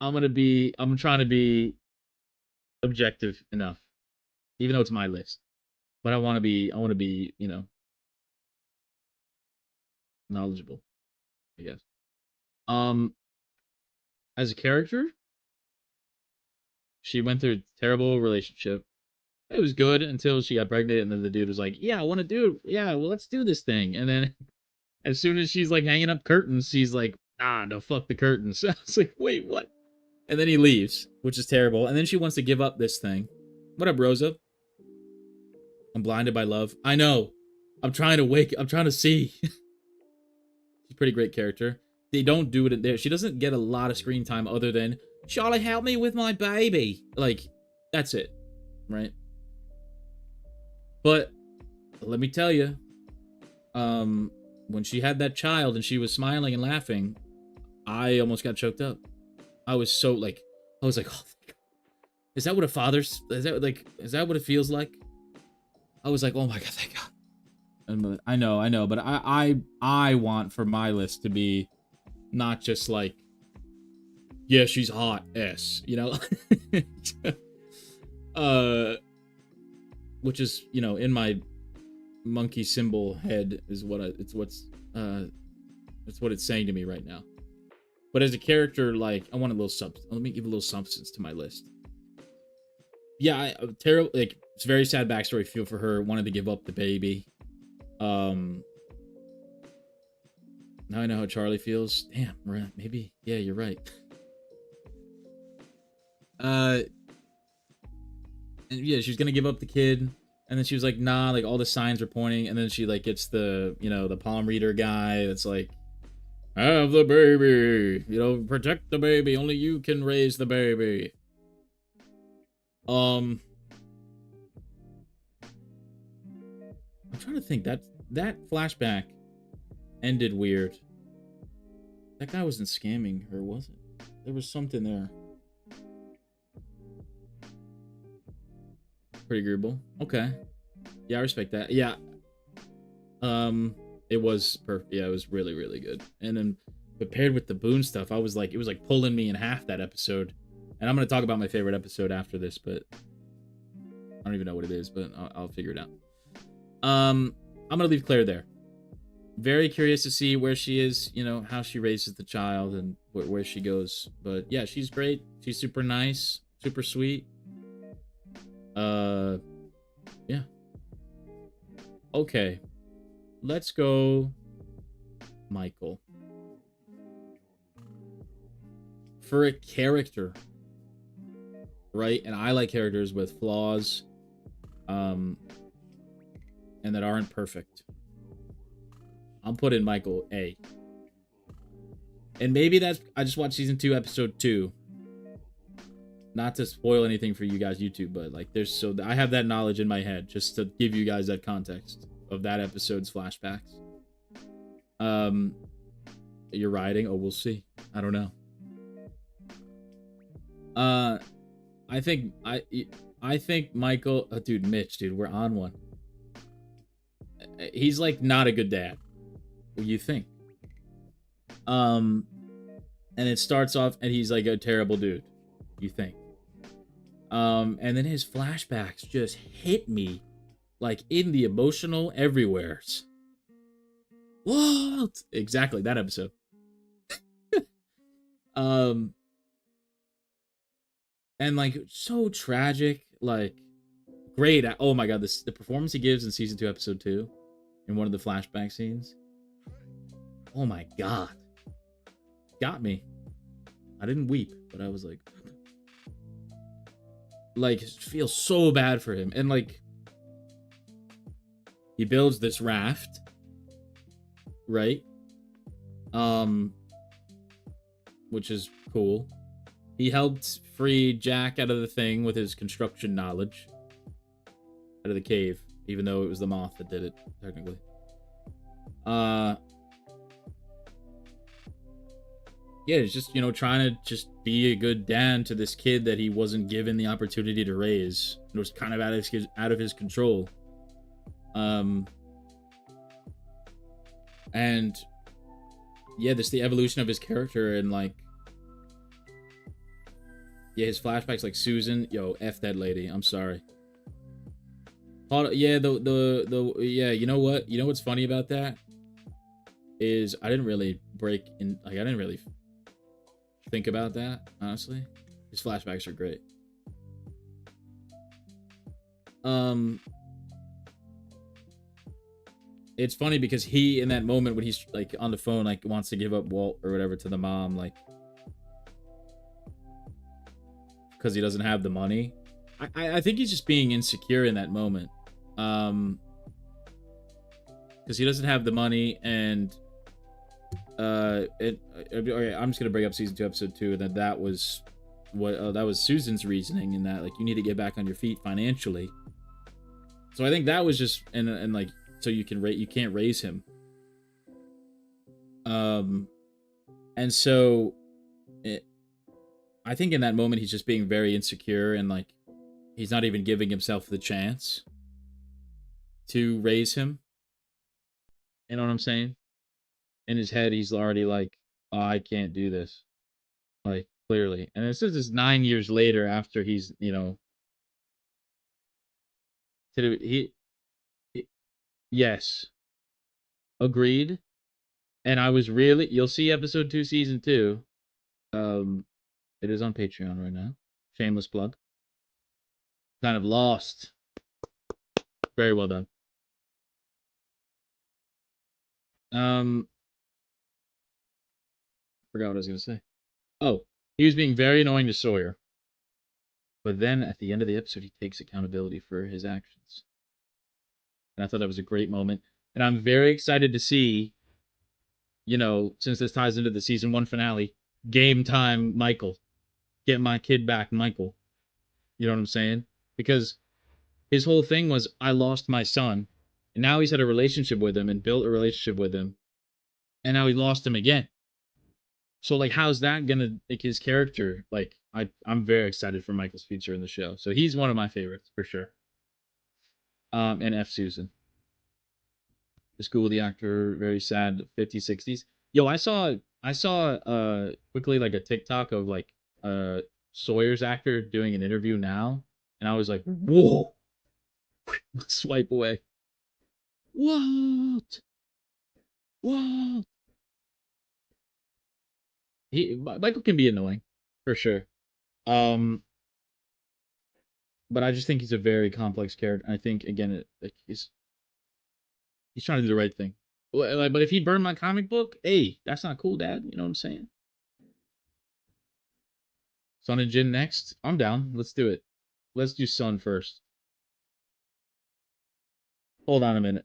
I'm trying to be objective enough, even though it's my list. But I want to be. I want to be. Knowledgeable. I guess. Um, as a character, she went through a terrible relationship. It was good until she got pregnant, and then the dude was like, "Yeah, I want to do it. Yeah, well, let's do this thing." And then as soon as she's like hanging up curtains, she's like, "Ah, no, fuck the curtains." I was like, "Wait, what?" And then he leaves, which is terrible. And then she wants to give up this thing. What up, Rosa? I'm blinded by love. I know. I'm trying to wake. I'm trying to see. She's a pretty great character. They don't do it there. She doesn't get a lot of screen time other than Charlie, help me with my baby. Like, that's it, right? But let me tell you, when she had that child and she was smiling and laughing, I almost got choked up. I was so like, I was like, oh, is that what a father's? Is that what it feels like? I was like, oh my god, thank God. I know, but I want for my list to be not just like, yeah, she's hot, uh, which is in my monkey symbol head is it's what it's saying to me right now. But as a character, like I want a little let me give a little substance to my list. Yeah, terrible. Like it's a very sad backstory. Feel for her. Wanted to give up the baby. Now I know how Charlie feels. Damn, maybe. Yeah, you're right. And yeah, she was gonna give up the kid, and then she was like, nah, like all the signs were pointing, and then she like gets the the palm reader guy that's like, have the baby, protect the baby. Only you can raise the baby. I'm trying to think that flashback ended weird. That guy wasn't scamming her, was it? There was something there. Pretty agreeable. Okay. Yeah, I respect that. Yeah. It was perfect. Yeah, it was really, really good. And then, but paired with the Boone stuff, I was like, it was like pulling me in half that episode. And I'm gonna talk about my favorite episode after this, but I don't even know what it is, but I'll figure it out. I'm gonna leave Claire there. Very curious to see where she is, how she raises the child and where she goes. But yeah, she's great. She's super nice, super sweet. Yeah. Okay. Let's go Michael. For a character, right? And I like characters with flaws, and that aren't perfect. I'm putting Michael A. And maybe I just watched season 2, episode 2. Not to spoil anything for you guys YouTube, but like I have that knowledge in my head just to give you guys that context. of that episode's flashbacks. You're riding? Oh, we'll see. I don't know. I think Michael, dude, Mitch, dude, we're on one. He's like not a good dad. What do you think? And it starts off and he's like a terrible dude. You think? And then his flashbacks just hit me like in the emotional everywheres. What? Exactly, that episode. And like so tragic, like great. Oh my god, the performance he gives in season 2, episode 2, in one of the flashback scenes. Oh my god, got me. I didn't weep, but I was like feel so bad for him. And like he builds this raft, right? Which is cool. He helped free Jack out of the thing with his construction knowledge. Out of the cave, even though it was the moth that did it, technically. Yeah, it's just, you know, trying to just be a good dad to this kid that he wasn't given the opportunity to raise. It was kind of out of his control. And yeah, this the evolution of his character, and like, yeah, his flashbacks, like Susan, yo, F that lady, I'm sorry. Yeah, yeah, you know what? You know what's funny about that? Is I didn't really break in, like, I didn't really think about that, honestly. His flashbacks are great. It's funny because he, in that moment when he's like on the phone, like wants to give up Walt or whatever to the mom, like, because he doesn't have the money. I think he's just being insecure in that moment. Because he doesn't have the money, and okay, I'm just gonna bring up season 2, episode 2, and that was what that was Susan's reasoning, in that like you need to get back on your feet financially. So I think that was just and like so you can't raise him. And so I think in that moment he's just being very insecure, and like he's not even giving himself the chance to raise him. You know what I'm saying? In his head, he's already like, oh, I can't do this. Like, clearly. And this is 9 years later after he's, you know, yes, agreed. And I was really, you'll see episode 2, season 2. It is on Patreon right now. Shameless plug. Kind of lost. Very well done. Forgot what I was gonna say. Oh, he was being very annoying to Sawyer. But then at the end of the episode, he takes accountability for his actions. And I thought that was a great moment. And I'm very excited to see, you know, since this ties into the season 1 finale, game time, Michael. Get my kid back, Michael. You know what I'm saying? Because his whole thing was, I lost my son. And now he's had a relationship with him and built a relationship with him. And now he lost him again. So, like, how's that gonna make his character? Like, I'm very excited for Michael's future in the show. So he's one of my favorites, for sure. And F. Susan. The school of the actor, very sad 50s, 60s. Yo, I saw quickly like a TikTok of like Sawyer's actor doing an interview now, and I was like, whoa. Swipe away. What? What? Michael can be annoying, for sure. Um, but I just think he's a very complex character. I think again, like he's trying to do the right thing. But if he burned my comic book, hey, that's not cool, Dad. You know what I'm saying? Sun and Jin next. I'm down. Let's do it. Let's do Sun first. Hold on a minute.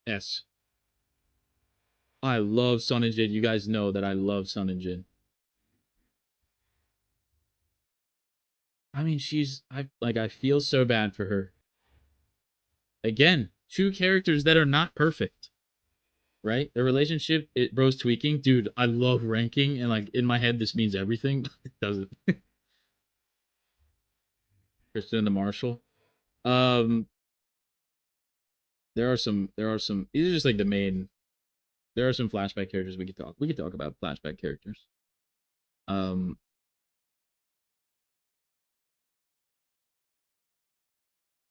S. I love Sun and Jin. You guys know that I love Sun and Jin. I mean, I feel so bad for her. Again, two characters that are not perfect, right? Their relationship, Rose tweaking, dude. I love ranking, and like in my head, this means everything. It doesn't. Kristen and the Marshal. Um, there are some. These are just like the main. There are some flashback characters we could talk. We could talk about flashback characters. Um,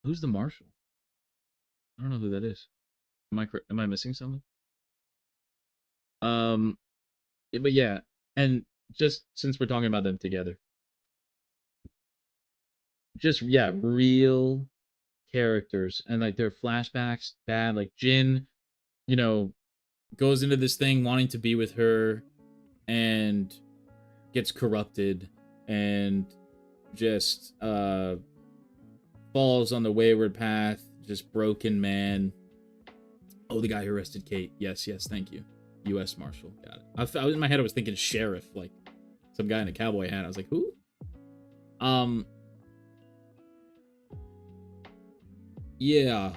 who's the Marshal? I don't know who that is. Am I missing something? Um, but yeah, and just since we're talking about them together, just yeah, real characters and like their flashbacks bad. Like Jin, you know, goes into this thing wanting to be with her and gets corrupted and just falls on the wayward path, just broken man. Oh, the guy who arrested Kate. Yes, thank you. U.S. Marshal. Got it. I was in my head. I was thinking sheriff, like some guy in a cowboy hat. I was like, who? Yeah.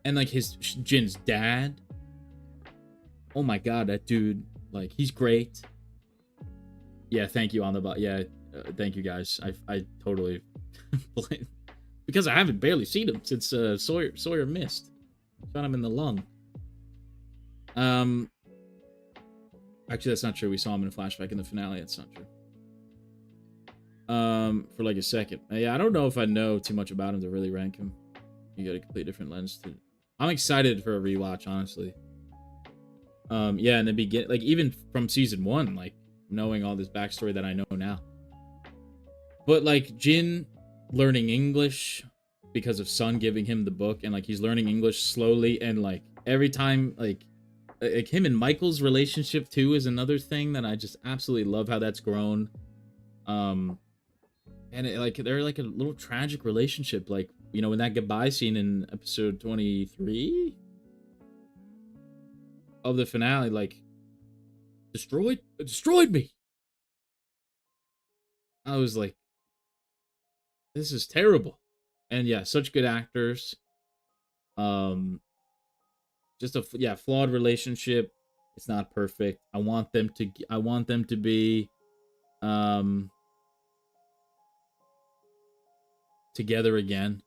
And like his Jin's dad. Oh my god, that dude. Like he's great. Yeah, thank you on the bot. Yeah, thank you guys. I totally because I haven't barely seen him since Sawyer missed. Found him in the lung. Actually, that's not true. We saw him in a flashback in the finale. That's not true. For like a second. Yeah, I don't know if I know too much about him to really rank him. You got a complete different lens to. I'm excited for a rewatch, honestly. Yeah, in the begin, like even from season 1, like knowing all this backstory that I know now. But like Jin learning English because of Sun giving him the book, and like he's learning English slowly, and like every time like him and Michael's relationship too is another thing that I just absolutely love how that's grown. And like they're like a little tragic relationship, like in that goodbye scene in episode 23 of the finale, like destroyed me. I was like, this is terrible. And yeah, such good actors. Just a flawed relationship. It's not perfect. I want them to be together again.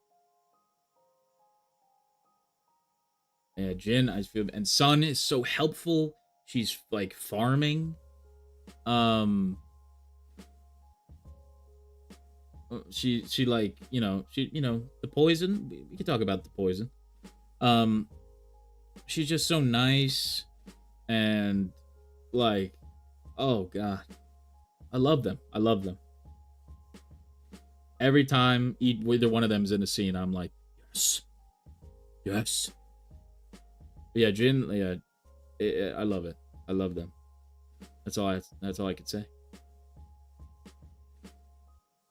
Yeah, Jin, I feel, and Sun is so helpful. She's like farming. She like the poison. We could talk about the poison. She's just so nice, and like, oh god, I love them. Every time either one of them is in the scene, I'm like, yes. But yeah, Jin, yeah, I love it. I love them. That's all I could say.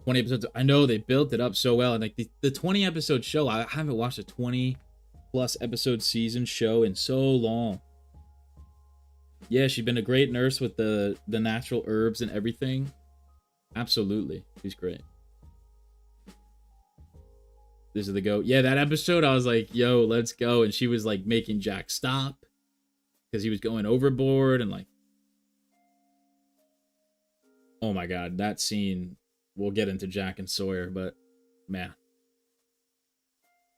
20 episodes. I know they built it up so well, and like the 20 episode show. I haven't watched a 20 plus episode season show in so long. Yeah, she's been a great nurse with the natural herbs and everything. Absolutely, she's great. This is the goat. Yeah, that episode, I was like, yo, let's go. And she was like making Jack stop because he was going overboard, and like, oh my god, that scene. We'll get into Jack and Sawyer, but man.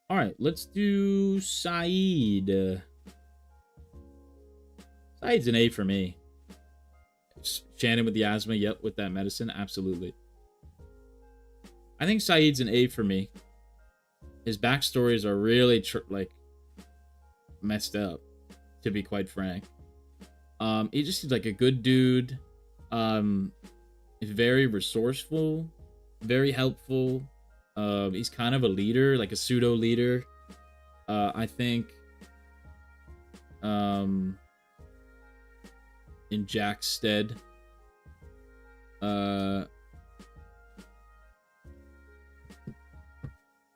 All right, let's do Sayid. Sayid's an A for me. Shannon with the asthma, yep, with that medicine, absolutely. I think Sayid's an A for me. His backstories are really like messed up, to be quite frank. He just seems like a good dude. He's very resourceful, very helpful. He's kind of a leader, like a pseudo leader. I think in Jack's stead.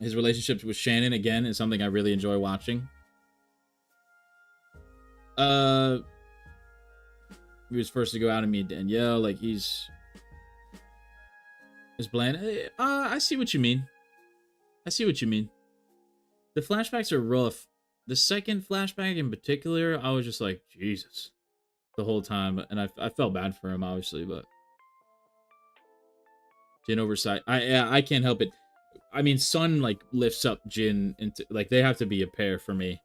His relationships with Shannon, again, is something I really enjoy watching. He was first to go out and meet Danielle. Like, he's It's bland. I see what you mean. I see what you mean. The flashbacks are rough. The second flashback in particular, I was just like, Jesus, the whole time, and I felt bad for him, obviously, but Jin oversight. I can't help it. I mean, Sun like lifts up Jin into like they have to be a pair for me.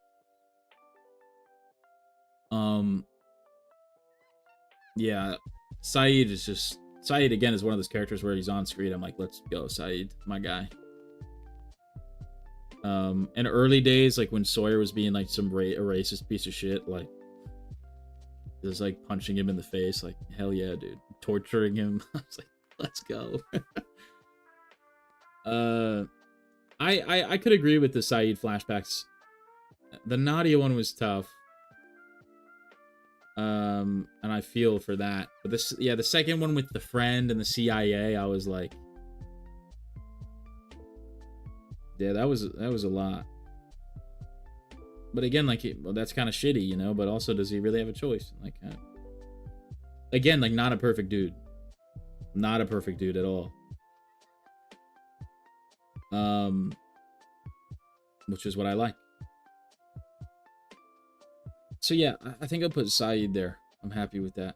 Yeah, Sayid is just Sayid again is one of those characters where he's on screen. I'm like, let's go, Sayid, my guy. In early days, like when Sawyer was being like some a racist piece of shit, like just like punching him in the face, like hell yeah, dude, torturing him. I was like, let's go. I could agree with the Sayid flashbacks. The Nadia one was tough. And I feel for that. But this, yeah, the second one with the friend and the CIA, I was like, yeah, that was a lot. But again, like, well, that's kind of shitty, you know. But also, does he really have a choice? Like, again, like, not a perfect dude. Not a perfect dude at all. Which is what I like. So yeah, I think I'll put Sayid there. I'm happy with that.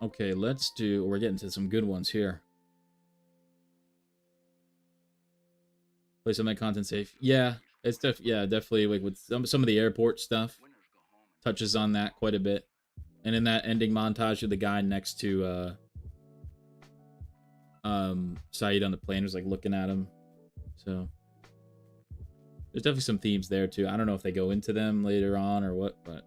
Okay, let's do. We're getting to some good ones here. Play some of that content safe. Yeah, it's definitely like with some of the airport stuff. Touches on that quite a bit. And in that ending montage of the guy next to Sayid on the plane was like looking at him. So there's definitely some themes there too. I don't know if they go into them later on or what, but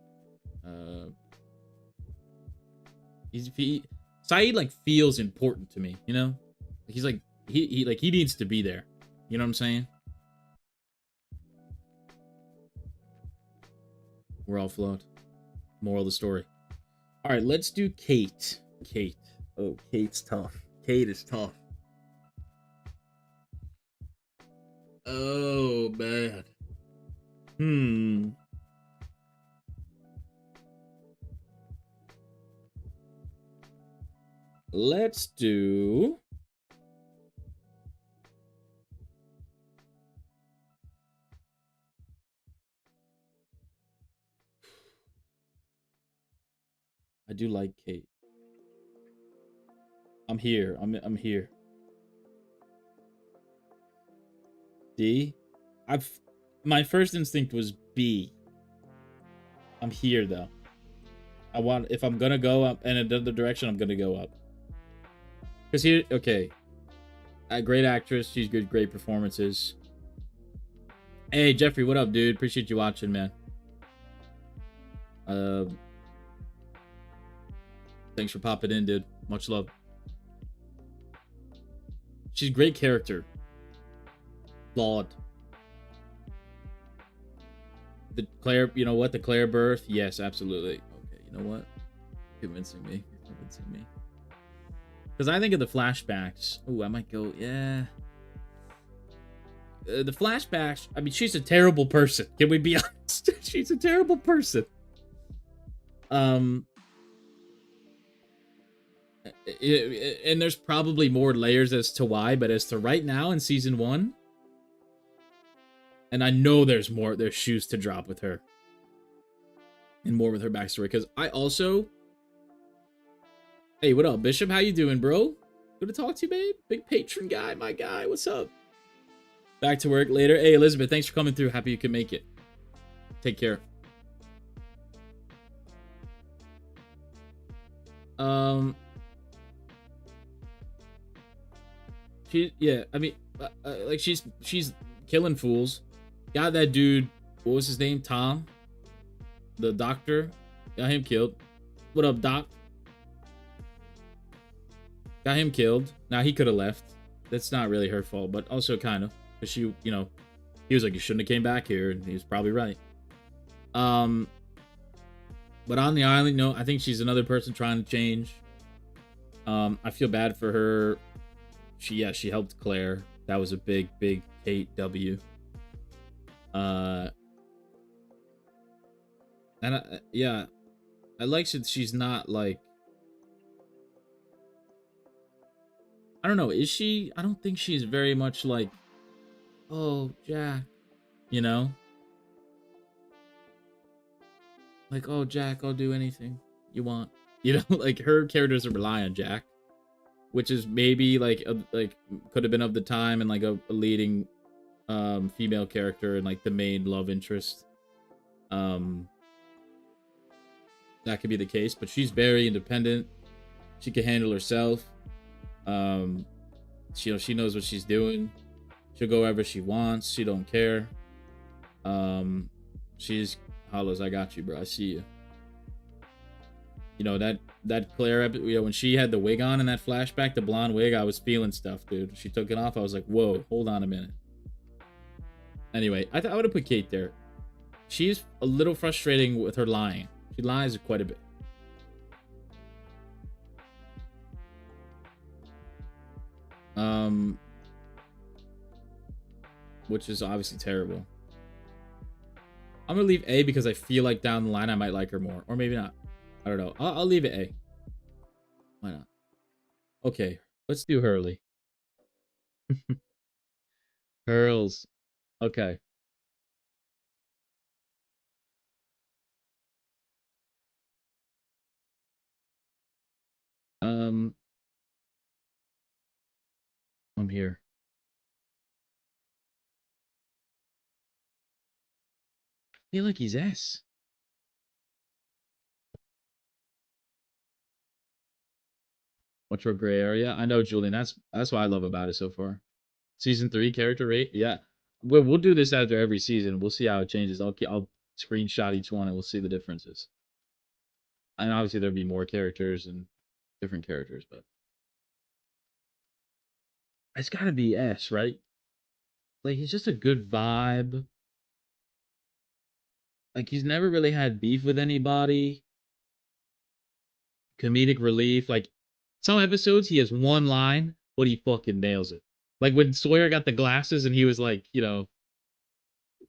Sayid like feels important to me, you know? He's like he needs to be there. You know what I'm saying? We're all flawed. Moral of the story. All right, let's do Kate. Kate. Oh, Kate's tough. Kate is tough. Oh, bad. Let's do... I do like Kate. I'm here. I'm here. D? My first instinct was B. I'm here though. If I'm gonna go up in another direction, I'm gonna go up. Cause here, okay. A great actress, she's good, great performances. Hey Jeffrey, what up, dude? Appreciate you watching, man. Thanks for popping in, dude. Much love. She's a great character. Flawed. The Claire, you know what? The Claire birth? Yes, absolutely. Okay, you know what? Convincing me. Convincing me. Because I think of the flashbacks. Oh, I might go, yeah. The flashbacks, I mean, she's a terrible person. Can we be honest? She's a terrible person. And there's probably more layers as to why, but as to right now in season 1, and I know there's shoes to drop with her. And more with her backstory, because I also... Hey, what up, Bishop? How you doing, bro? Good to talk to you, babe. Big patron guy, my guy. What's up? Back to work later. Hey, Elizabeth, thanks for coming through. Happy you can make it. Take care. Yeah, I mean, like she's killing fools. Got that dude, what was his name? Tom? The doctor? Got him killed. What up, Doc? Got him killed. Now he could have left. That's not really her fault, but also kind of. Because she, you know, he was like, you shouldn't have came back here, and he was probably right. But on the island, no, I think she's another person trying to change. I feel bad for her. She helped Claire. That was a big Kate W. And I like that she's not like I don't know. Is she? I don't think she's very much like, oh, Jack, you know? Like, oh, Jack, I'll do anything you want. You know, like her character doesn't rely on Jack, which is maybe like could have been of the time and like a leading female character and like the main love interest. Um that could be the case, but she's very independent. She can handle herself. Um she knows what she's doing. She'll go wherever she wants. She don't care. She's Hollows, I got you, bro. I see you. You know that Claire, you know, when she had the wig on in that flashback, the blonde wig, I was feeling stuff, dude. She took it off. I was like, whoa, hold on a minute. Anyway, I would have put Kate there. She's a little frustrating with her lying. She lies quite a bit. Which is obviously terrible. I'm gonna leave A because I feel like down the line I might like her more, or maybe not. I don't know. I'll leave it A. Why not? Okay, let's do Hurley. Hurls. Okay. Um, I'm here. I feel like he's S. What's your gray area? I know, Julian. That's what I love about it so far. Season 3 character rate. Yeah, we'll do this after every season. We'll see how it changes. I'll screenshot each one and we'll see the differences. And obviously there'll be more characters and different characters, but it's got to be S, right? Like he's just a good vibe. Like he's never really had beef with anybody. Comedic relief. Like some episodes he has one line, but he fucking nails it. Like when Sawyer got the glasses and he was like, you know,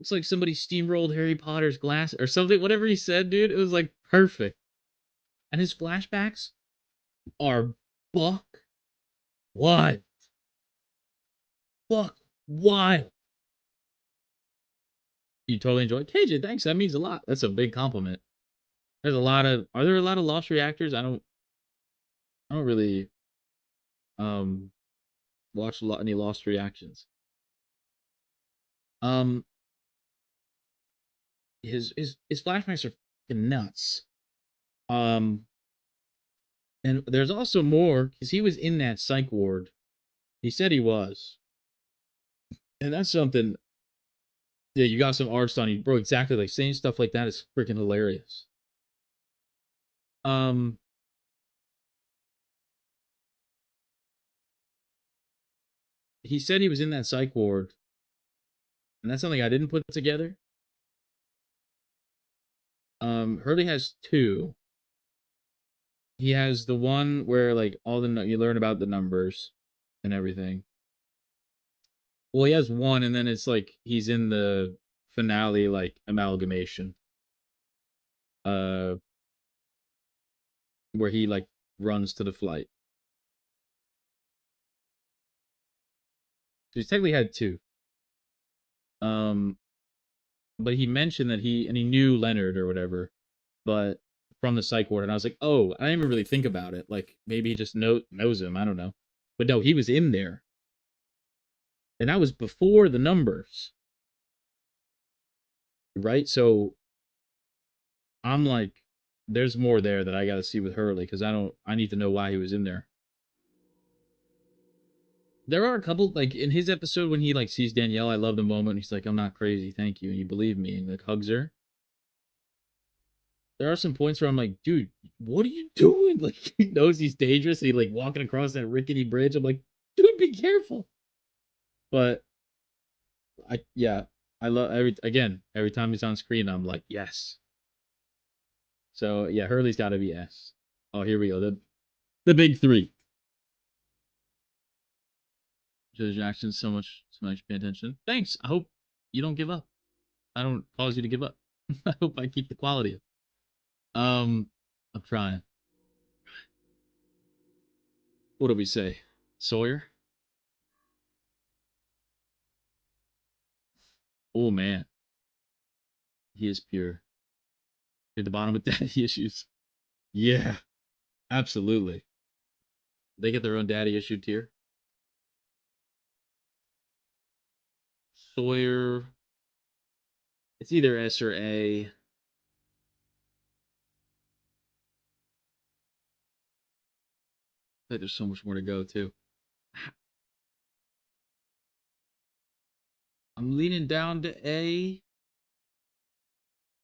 it's like somebody steamrolled Harry Potter's glass or something. Whatever he said, dude, it was like perfect. And his flashbacks are buck what? Fuck wild. You totally enjoyed KJ. Thanks. That means a lot. That's a big compliment. There's a lot of. Are there a lot of Lost reactors? I don't. I don't really um watch a lot any Lost reactions. Um, his flashbacks are fucking nuts. Um, and there's also more because he was in that psych ward. He said he was, and that's something. Yeah, you got some arts on you, bro. Exactly, like saying stuff like that is freaking hilarious. Um, he said he was in that psych ward, and that's something I didn't put together. Hurley has two. He has the one where like all the you learn about the numbers and everything. Well, he has one, and then it's like he's in the finale like amalgamation, uh, where he like runs to the flight. So he's technically had two. Um, but he mentioned that he knew Leonard or whatever, but from the psych ward, and I was like, oh, I didn't even really think about it. Like maybe he just knows him. I don't know, but no, he was in there, and that was before the numbers, right? So I'm like, there's more there that I got to see with Hurley because I need to know why he was in there. There are a couple like in his episode when he like sees Danielle. I love the moment. He's like, I'm not crazy, thank you, and you believe me, and like hugs her. There are some points where I'm like, dude, what are you doing? Like he knows he's dangerous. And he like walking across that rickety bridge. I'm like, dude, be careful. But yeah, I love every time he's on screen. I'm like, yes. So yeah, Hurley's got to be S. Oh, here we go. The big three. Judge Jackson, so much pay attention. Thanks. I hope you don't give up. I don't cause you to give up. I hope I keep the quality up. I'm trying. What do we say? Sawyer. Oh man, he is pure. At the bottom with daddy issues. Yeah, absolutely. They get their own daddy issue tier. Sawyer. It's either S or A. But there's so much more to go too. I'm leaning down to A.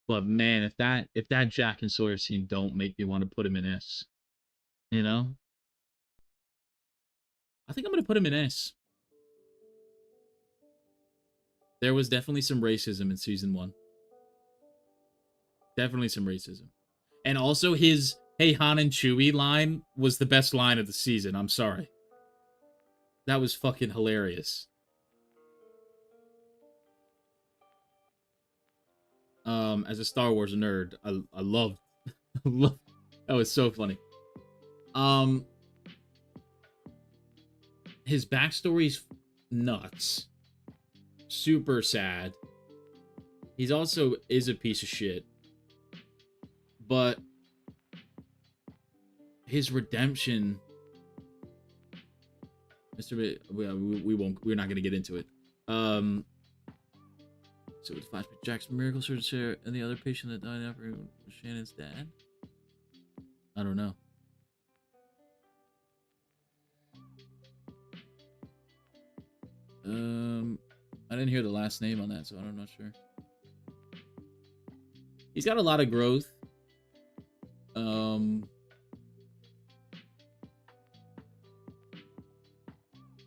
But man, if that Jack and Sawyer scene don't make me want to put him in S, you know, I think I'm gonna put him in S. There was definitely some racism in season 1. Definitely some racism, and also his "Hey Han and Chewie" line was the best line of the season. I'm sorry, that was fucking hilarious. As a Star Wars nerd, I loved, loved that was so funny. Um, his backstory's nuts, super sad. He's also is a piece of shit, but his redemption, Mr. We won't. We're not gonna get into it. So with flashback, Jack's miracle surgery and the other patient that died after Shannon's dad. I don't know. I didn't hear the last name on that, so I'm not sure. He's got a lot of growth.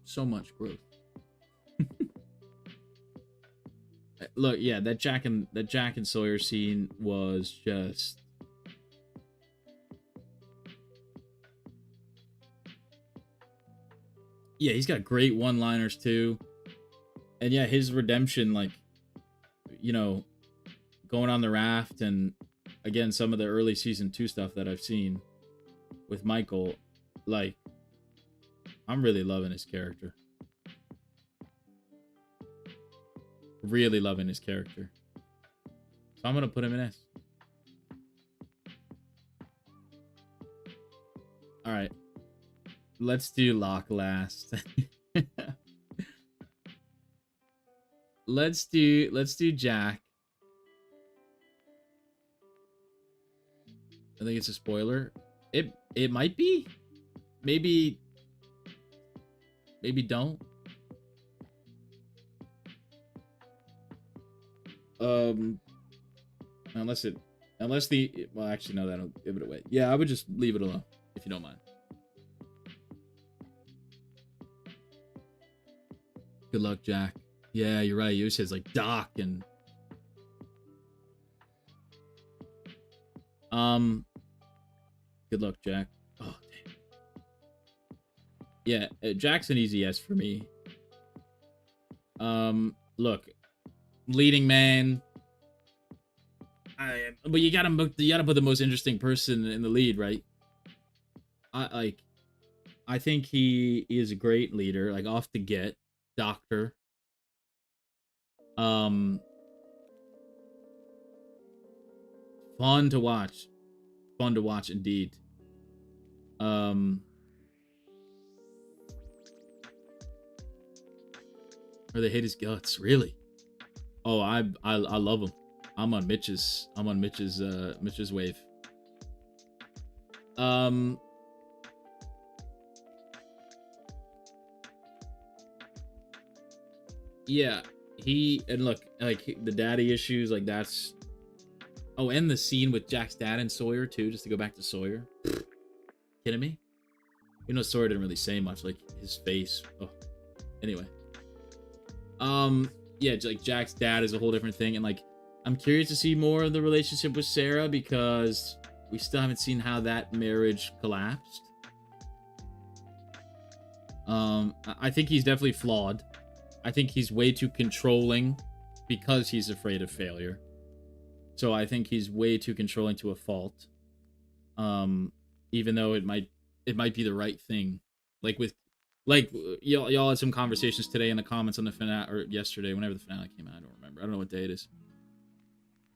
So much growth. Look, yeah, that Jack and Sawyer scene was just yeah, he's got great one-liners too. And yeah, his redemption, like, you know, going on the raft, and again, some of the early season 2 stuff that I've seen with Michael, like, I'm really loving his character. Really loving his character. So I'm gonna put him in S. Alright. Let's do Locke last. Let's do Jack. I think it's a spoiler. It might be. Maybe don't. Unless the well, actually no, that'll give it away. Yeah, I would just leave it alone if you don't mind. Good luck, Jack. Yeah, you're right. You says like Doc and good luck, Jack. Oh damn. Yeah, Jack's an easy S for me. Look, leading man. But you gotta put the most interesting person in the lead, right? I think he is a great leader, like off the get, doctor. Fun to watch. Fun to watch indeed. Or they hate his guts, really. Oh, I love him. I'm on Mitch's wave. Yeah, and look, like the daddy issues, like that's oh, and the scene with Jack's dad and Sawyer too, just to go back to Sawyer. Kidding me? You know, Sawyer didn't really say much, like his face. Oh. Anyway. Yeah, like Jack's dad is a whole different thing, and like I'm curious to see more of the relationship with Sarah because we still haven't seen how that marriage collapsed. I think he's definitely flawed. I think he's way too controlling because he's afraid of failure. So I think he's way too controlling to a fault. Even though it might be the right thing. Like with Like y'all had some conversations today in the comments on the finale, or yesterday, whenever the finale came out. I don't remember. I don't know what day it is.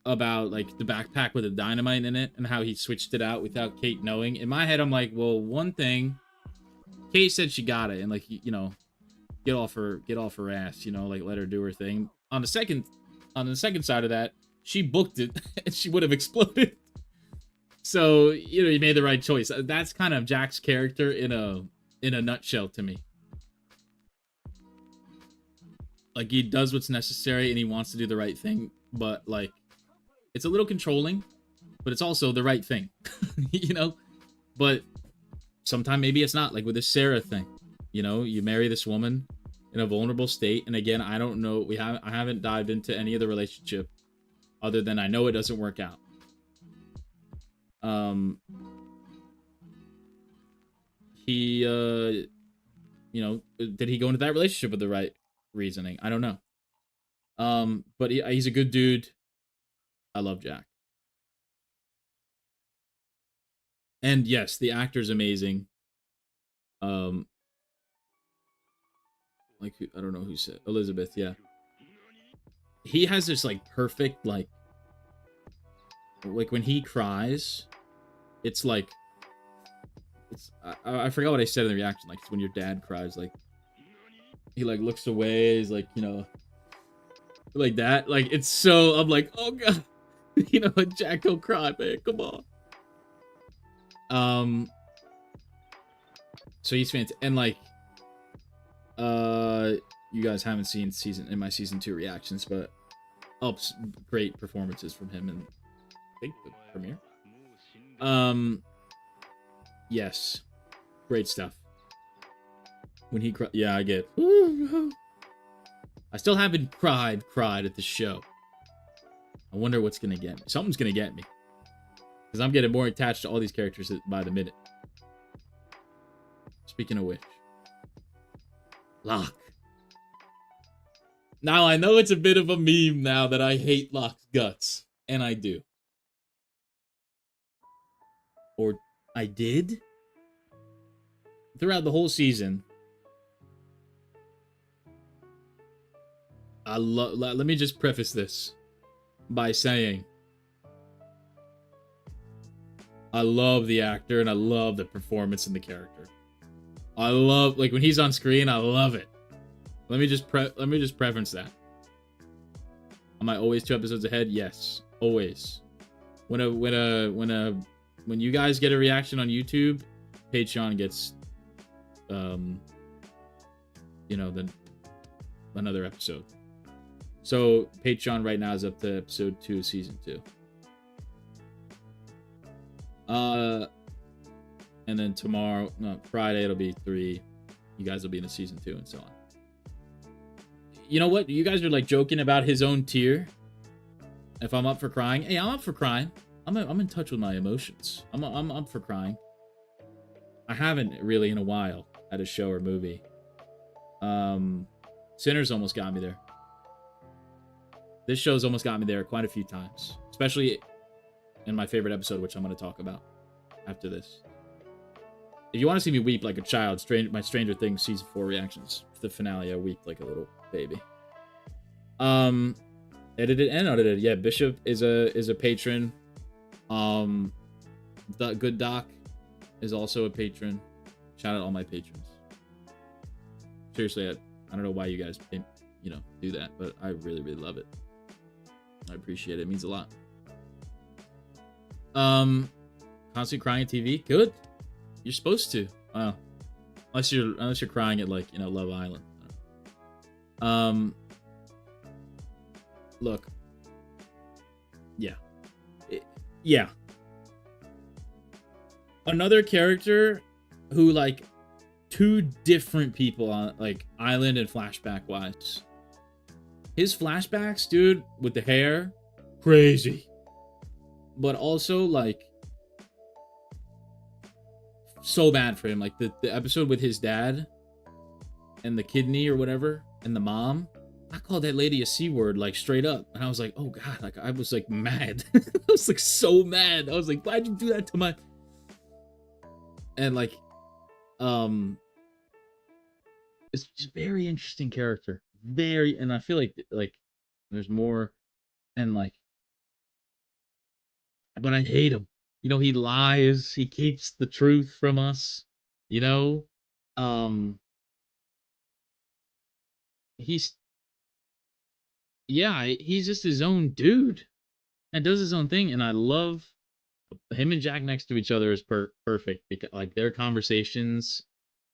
About like the backpack with the dynamite in it and how he switched it out without Kate knowing. In my head, I'm like, well, one thing, Kate said she got it, and like you know, get off her ass, you know, like let her do her thing. On the second side of that, she booked it and she would have exploded. So, you know, he made the right choice. That's kind of Jack's character in a nutshell to me. Like he does what's necessary and he wants to do the right thing, but like it's a little controlling, but it's also the right thing. You know? But sometimes maybe it's not, like with this Sarah thing. You know, you marry this woman in a vulnerable state, and again, I don't know, I haven't dived into any of the relationship other than I know it doesn't work out. He you know, did he go into that relationship with the right reasoning? I don't know. But he's a good dude. I love Jack. And yes, the actor's amazing. Like I don't know who said Elizabeth, yeah. He has this like perfect like when he cries, it's like I forgot what I said in the reaction. Like it's when your dad cries, like he like looks away, he's like, you know, like that. Like it's so I'm like, oh god, you know, Jack, don't cry, man. Come on. So he's fantastic, and like, you guys haven't seen my season 2 reactions, but great performances from him and I think the premiere. Yes, great stuff. When he yeah, I get. I still haven't cried at the show. I wonder what's gonna get me. Something's gonna get me, because I'm getting more attached to all these characters by the minute. Speaking of which, Locke. Now I know it's a bit of a meme now that I hate Locke's guts, and I do. Or I did? Throughout the whole season. Let me just preface this by saying I love the actor and I love the performance in the character. I love, like when he's on screen, I love it. Let me just preference that. Am I always 2 episodes ahead? Yes, always. When you guys get a reaction on YouTube, Patreon gets you know, then another episode. So Patreon right now is up to episode 2 of season 2. And then Friday it'll be 3. You guys will be in the season 2 and so on. You know what? You guys are like joking about his own tier. If I'm up for crying, hey, I'm up for crying. I'm in touch with my emotions. I'm up for crying. I haven't really in a while at a show or movie. Sinners almost got me there. This show's almost got me there quite a few times, especially in my favorite episode, which I'm going to talk about after this. If you want to see me weep like a child, my Stranger Things season 4 reactions to the finale, I weeped like a little baby. Edited and unedited. Yeah, Bishop is a patron. The Good Doc is also a patron. Shout out all my patrons. Seriously, I don't know why you guys, you know, do that, but I really, really love it. I appreciate it. It means a lot. Constantly crying at TV. Good. You're supposed to. Wow. Unless you're crying at like, you know, Love Island. Look. Yeah. Yeah. Another character who like 2 different people on like Island and flashback wise. His flashbacks, dude, with the hair, crazy. But also like so bad for him. Like the episode with his dad and the kidney or whatever and the mom. I called that lady a C word, like straight up. And I was like, oh god, like I was like mad. I was like so mad. I was like, why'd you do that to my... And like, It's just very interesting character. Very, and I feel like there's more, and like, but I hate him. You know, he lies. He keeps the truth from us. You know, um, he's yeah, he's just his own dude and does his own thing. And I love him and Jack next to each other is perfect because like their conversations,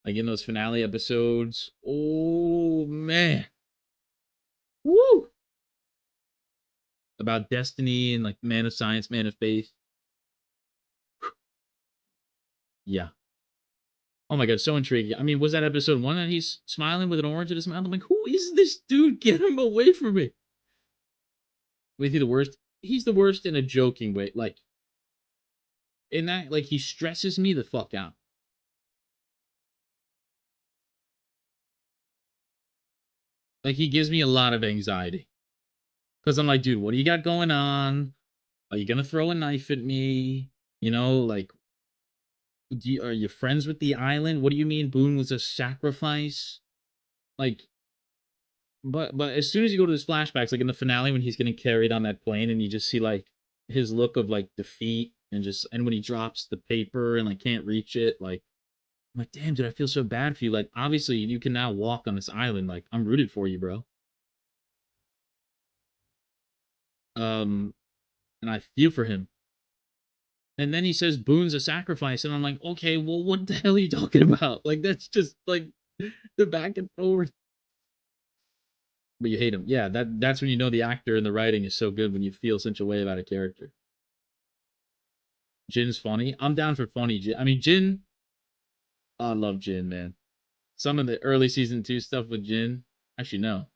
like in those finale episodes. Oh man, woo! About destiny and like man of science, man of faith. Yeah. Oh my god, so intriguing. I mean, was that episode one that he's smiling with an orange in his mouth? I'm like, who is this dude? Get him away from me. Was he the worst? He's the worst in a joking way. Like in that, like he stresses me the fuck out. Like he gives me a lot of anxiety. Because I'm like, dude, what do you got going on? Are you gonna throw a knife at me? You know, like, are you friends with the island? What do you mean Boone was a sacrifice? Like, but as soon as you go to his flashbacks, like in the finale when he's getting carried on that plane, and you just see like his look of like defeat and when he drops the paper and like can't reach it, like I'm like, damn, dude, I feel so bad for you. Like, obviously, you can now walk on this island. Like, I'm rooted for you, bro. Um, and I feel for him. And then he says Boone's a sacrifice, and I'm like, okay, well, what the hell are you talking about? Like, that's just like the back and forth. But you hate him. Yeah, that's when you know the actor and the writing is so good when you feel such a way about a character. Jin's funny. I'm down for funny Jin. I mean, Jin. Oh, I love Jin, man. Some of the early season two stuff with Jin. Actually, no,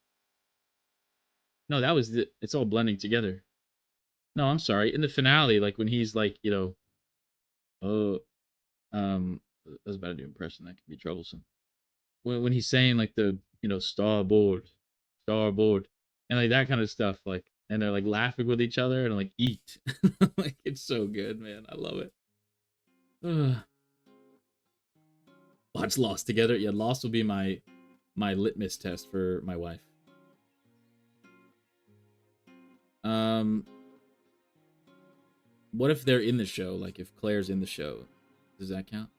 no, that was the. It's all blending together. No, I'm sorry. In the finale, like when he's like, oh, I was about to do an impression that could be troublesome. When he's saying like the starboard, starboard, and like that kind of stuff, like, and they're like laughing with each other and like eat, like it's so good, man. I love it. Ugh. Watch Lost together. Yeah, Lost will be my litmus test for my wife. Um, what if they're in the show? Like if Claire's in the show, does that count?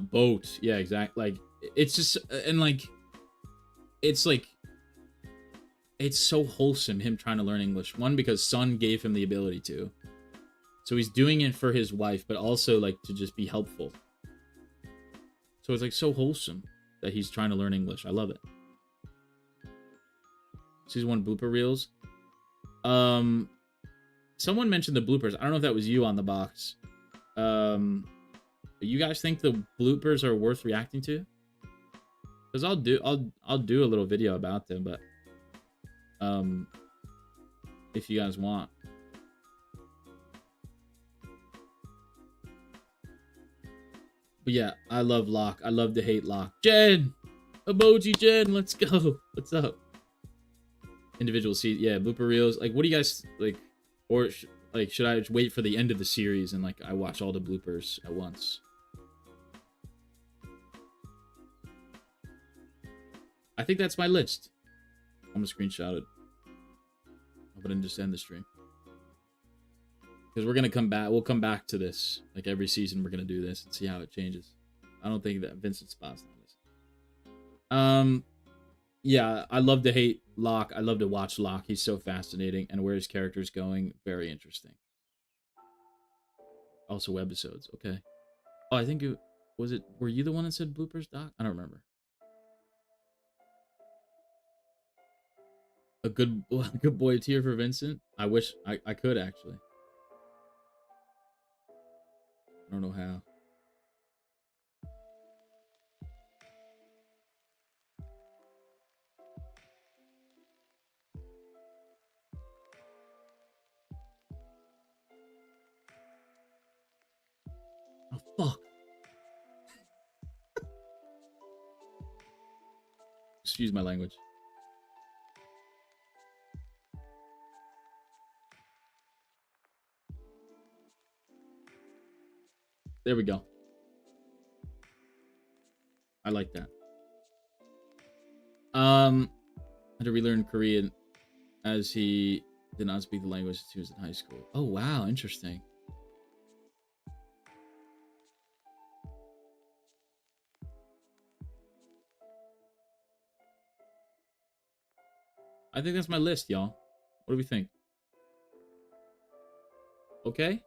Boat. Yeah, exactly. Like it's just and like it's so wholesome him trying to learn English. One because Sun gave him the ability to, so he's doing it for his wife, but also like to just be helpful. So it's like so wholesome that he's trying to learn English. I love it. Season one blooper reels. Um, someone mentioned the bloopers. I don't know if that was you on the box. You guys think the bloopers are worth reacting to? Because I'll do a little video about them, but if you guys want. But yeah, I love Locke. I love to hate Locke. Jen! Emoji Jen, let's go. What's up? Individual seat, yeah, blooper reels. Like, what do you guys like? Or like, should I wait for the end of the series and like I watch all the bloopers at once? I think that's my list. I'm gonna screenshot it. Hope I didn't just end the stream. Because we're gonna come back. We'll come back to this. Like every season, we're gonna do this and see how it changes. I don't think that Vincent Spot's on this. Yeah, I love to hate Locke. I love to watch Locke. He's so fascinating, and where his character's going, very interesting. Also, webisodes. Okay. Oh, I think it was it. Were you the one that said bloopers, Doc? I don't remember. A good, good boy tier for Vincent. I wish I could actually. I don't know how. Oh fuck. Excuse my language. There we go. I like that. Had to relearn Korean as he did not speak the language since he was in high school. Oh wow, interesting. I think that's my list, y'all. What do we think? Okay.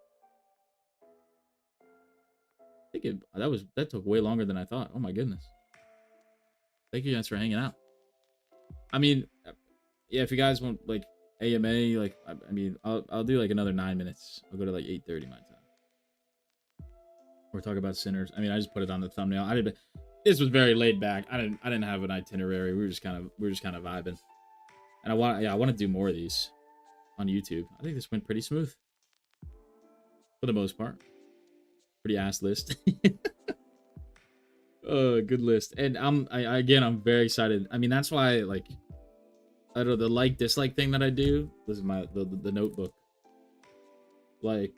I think that took way longer than I thought. Oh my goodness. Thank you guys for hanging out. I mean, yeah, if you guys want like AMA, like I mean, I'll do like another 9 minutes. I'll go to like 8:30 my time. We're talking about Sinners. I mean, I just put it on the thumbnail. This was very laid back. I didn't have an itinerary. We were just kind of vibing. And I want to do more of these on YouTube. I think this went pretty smooth for the most part. Pretty ass list. Good list. And I'm very excited. I mean, that's why like I don't know, the like dislike thing that I do. This is the notebook. Like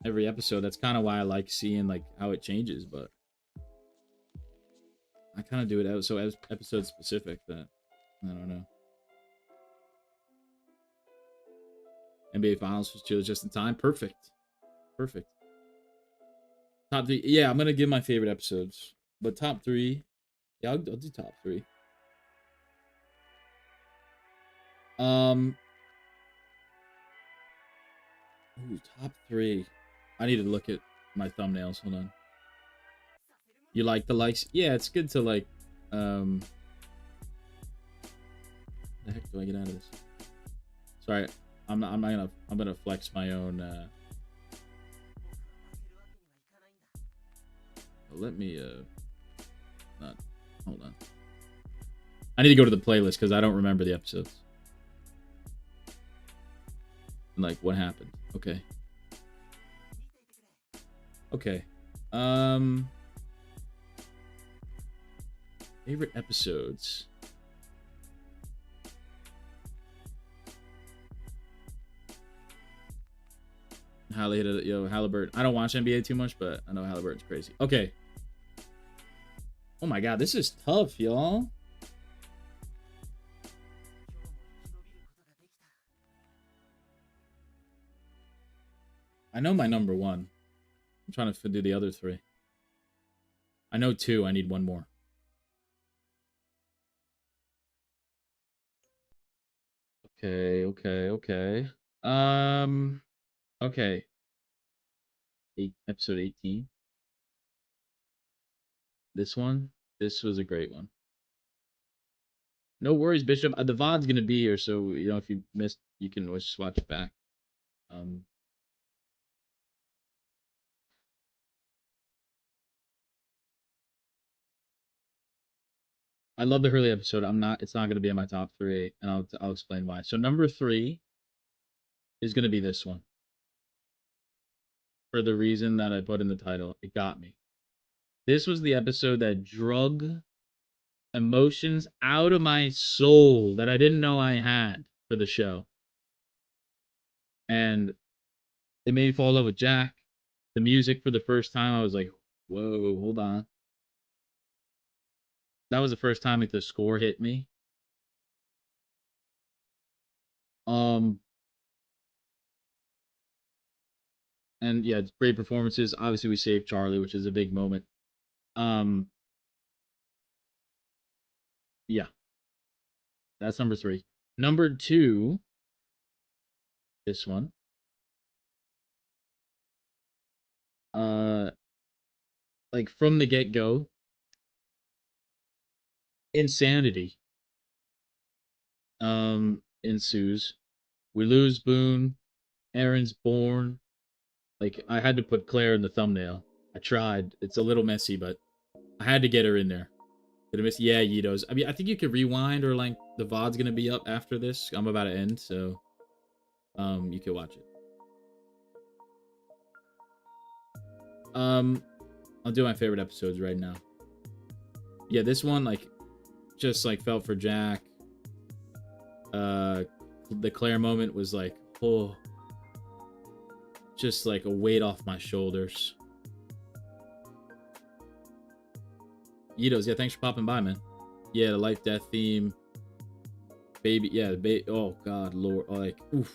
every episode, that's kind of why I like seeing like how it changes, but I kind of do it so episode specific that I don't know. NBA Finals was chill just in time. Perfect. Top 3. Yeah, I'm gonna give my favorite episodes, but top 3. Yeah, I'll do top 3. Ooh, top 3. I need to look at my thumbnails. Hold on. You like the likes? Yeah, it's good to like. The heck do I get out of this? Sorry, I'm gonna flex my own. Let me not. Hold on. I need to go to the playlist because I don't remember the episodes. And like what happened. Okay. Favorite episodes. Halliburton. I don't watch NBA too much, but I know Halliburton's crazy. Okay. Oh my god, this is tough, y'all. I know my number 1. I'm trying to do the other 3. I know 2. I need 1 more. Okay. Okay. Episode 18. This was a great one. No worries, Bishop. The VOD's gonna be here, so you know if you missed, you can always just watch it back. I love the Hurley episode. It's not gonna be in my top 3, and I'll explain why. So number 3 is gonna be this one. For the reason that I put in the title, it got me. This was the episode that drug emotions out of my soul that I didn't know I had for the show. And it made me fall in love with Jack. The music for the first time, I was like, whoa, hold on. That was the first time like the score hit me. And yeah, it's great performances. Obviously, we saved Charlie, which is a big moment. Yeah, that's number 3. Number 2, this one. Like from the get go, insanity. Ensues. We lose Boone. Aaron's born. Like I had to put Claire in the thumbnail. I tried. It's a little messy, but I had to get her in there. Did I miss? Yeah, Yitos. I mean, I think you could rewind or like the VOD's gonna be up after this. I'm about to end, so you can watch it. I'll do my favorite episodes right now. Yeah, this one like just like felt for Jack. The Claire moment was like, oh, just like a weight off my shoulders. Yitos, yeah, thanks for popping by, man. Yeah, the life death theme. Baby, yeah, oh god, lord, like, oof.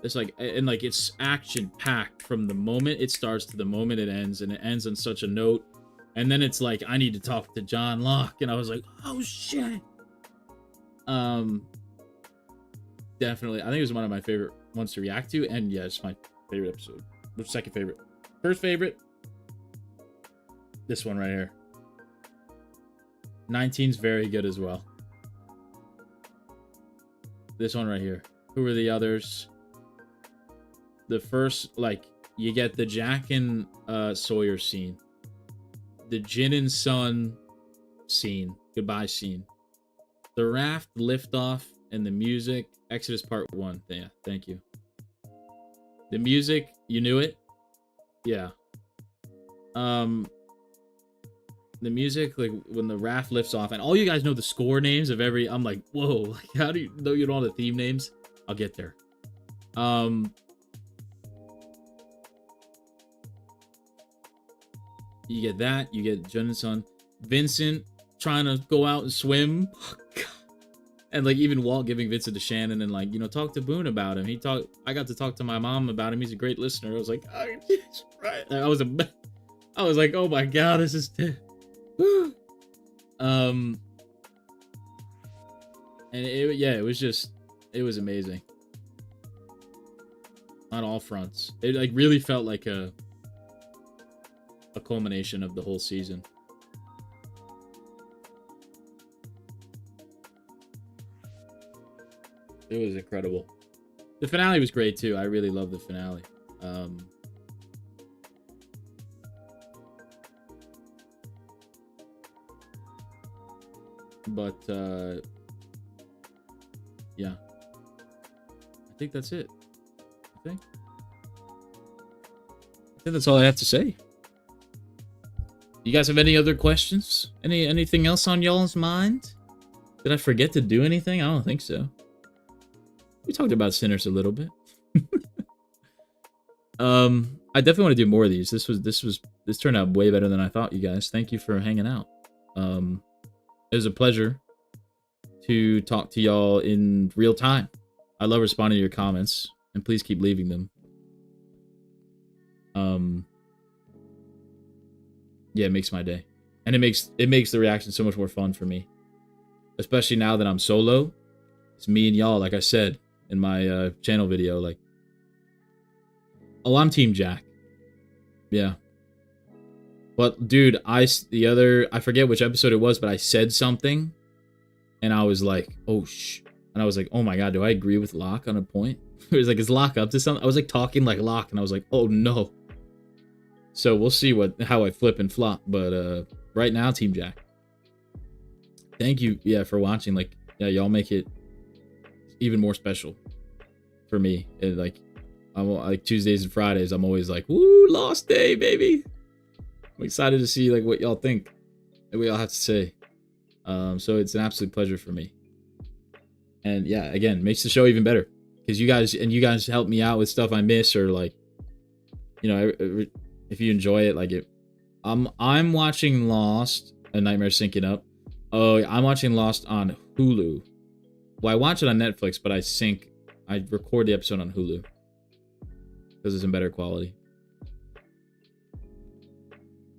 It's like, and like, it's action packed from the moment it starts to the moment it ends, and it ends on such a note. And then it's like, I need to talk to John Locke, and I was like, oh shit. Definitely, I think it was one of my favorite ones to react to, and yeah, it's my favorite episode. Which second favorite? First favorite, this one right here. 19's very good as well. This one right here. Who are the others? The first, like, you get the Jack and Sawyer scene, the Jin and Sun scene, goodbye scene, the raft liftoff, and the music. Exodus Part 1. Yeah, thank you. The music, you knew it? Yeah. The music, like, when the raft lifts off, and all you guys know the score names of every, I'm like, whoa, like, how do you know you know all the theme names? I'll get there. You get that, you get Jun and Sun. Vincent trying to go out and swim. And like, even Walt giving Vincent to Shannon and like, you know, talk to Boone about him. I got to talk to my mom about him. He's a great listener. I was like, oh, geez, right. I was like, oh my god, this is and it was amazing on all fronts. It like really felt like a culmination of the whole season. It was incredible. The finale was great too. I really love the finale. But yeah, I think that's it. I think that's all I have to say. You guys have any other questions? Anything else on y'all's mind? Did I forget to do anything? I don't think so. We talked about Sinners a little bit. I definitely want to do more of these. This turned out way better than I thought, you guys. Thank you for hanging out. It was a pleasure to talk to y'all in real time. I love responding to your comments, and please keep leaving them. Yeah, it makes my day. And it makes the reaction so much more fun for me. Especially now that I'm solo. It's me and y'all, like I said in my channel video, like, oh, I'm Team Jack. Yeah. But dude, I forget which episode it was, but I said something and I was like, oh and I was like, oh my god, do I agree with Locke on a point? It was like, is Locke up to something? I was like talking like Locke, and I was like, oh no. So we'll see how I flip and flop, but right now, Team Jack. Thank you, yeah, for watching. Like, yeah, y'all make it even more special for me. And like, I'm like Tuesdays and Fridays, I'm always like, woo, Lost Day, baby. I'm excited to see like what y'all think and what y'all have to say. So it's an absolute pleasure for me. And yeah, again, makes the show even better because you guys help me out with stuff I miss, or like, you know, if you enjoy it, like I'm watching Lost, A Nightmare Syncing Up. Oh, I'm watching Lost on Hulu. Well, I watch it on Netflix, but I record the episode on Hulu because it's in better quality.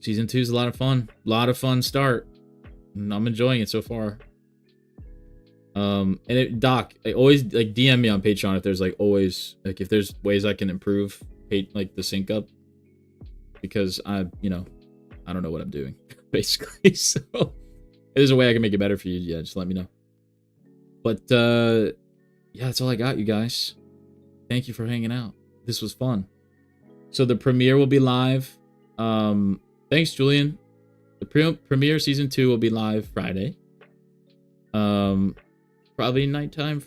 Season 2 is a lot of fun. A lot of fun start. And I'm enjoying it so far. And Doc, I always like DM me on Patreon if there's like always like if there's ways I can improve like the sync up, because I don't know what I'm doing basically. So if there's a way I can make it better for you, yeah, just let me know. But yeah, that's all I got, you guys. Thank you for hanging out. This was fun. So the premiere will be live. Thanks, Julian. The premiere season 2 will be live Friday. Probably nighttime,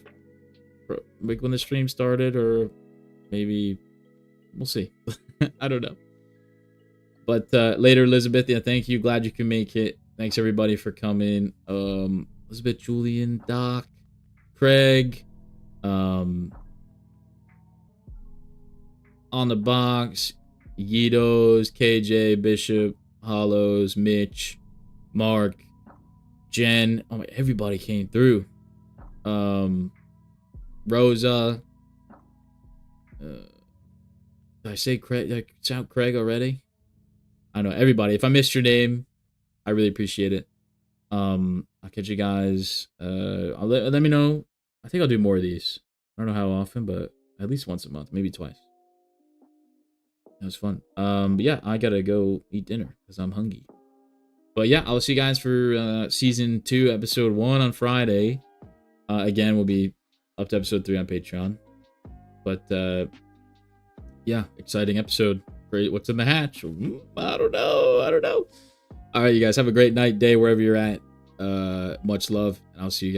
like when the stream started, or maybe we'll see. I don't know. But later, Elizabeth, yeah, thank you. Glad you can make it. Thanks everybody for coming. Elizabeth, Julian, Doc, Craig, on the box, Yitos, KJ, Bishop, Hollows, Mitch, Mark, Jen. Oh my, everybody came through. Rosa. Did I say Craig? Did I shout Craig already? I don't know, everybody. If I missed your name, I really appreciate it. I'll catch you guys. Let me know. I think I'll do more of these. I don't know how often, but at least once a month, maybe twice. That was fun. But yeah, I gotta go eat dinner because I'm hungry. But yeah, I'll see you guys for season 2, episode 1 on Friday. Again, we'll be up to episode 3 on Patreon. But yeah, exciting episode. Great. What's in the hatch? I don't know. All right, you guys have a great night, day, wherever you're at. Much love, and I'll see you guys.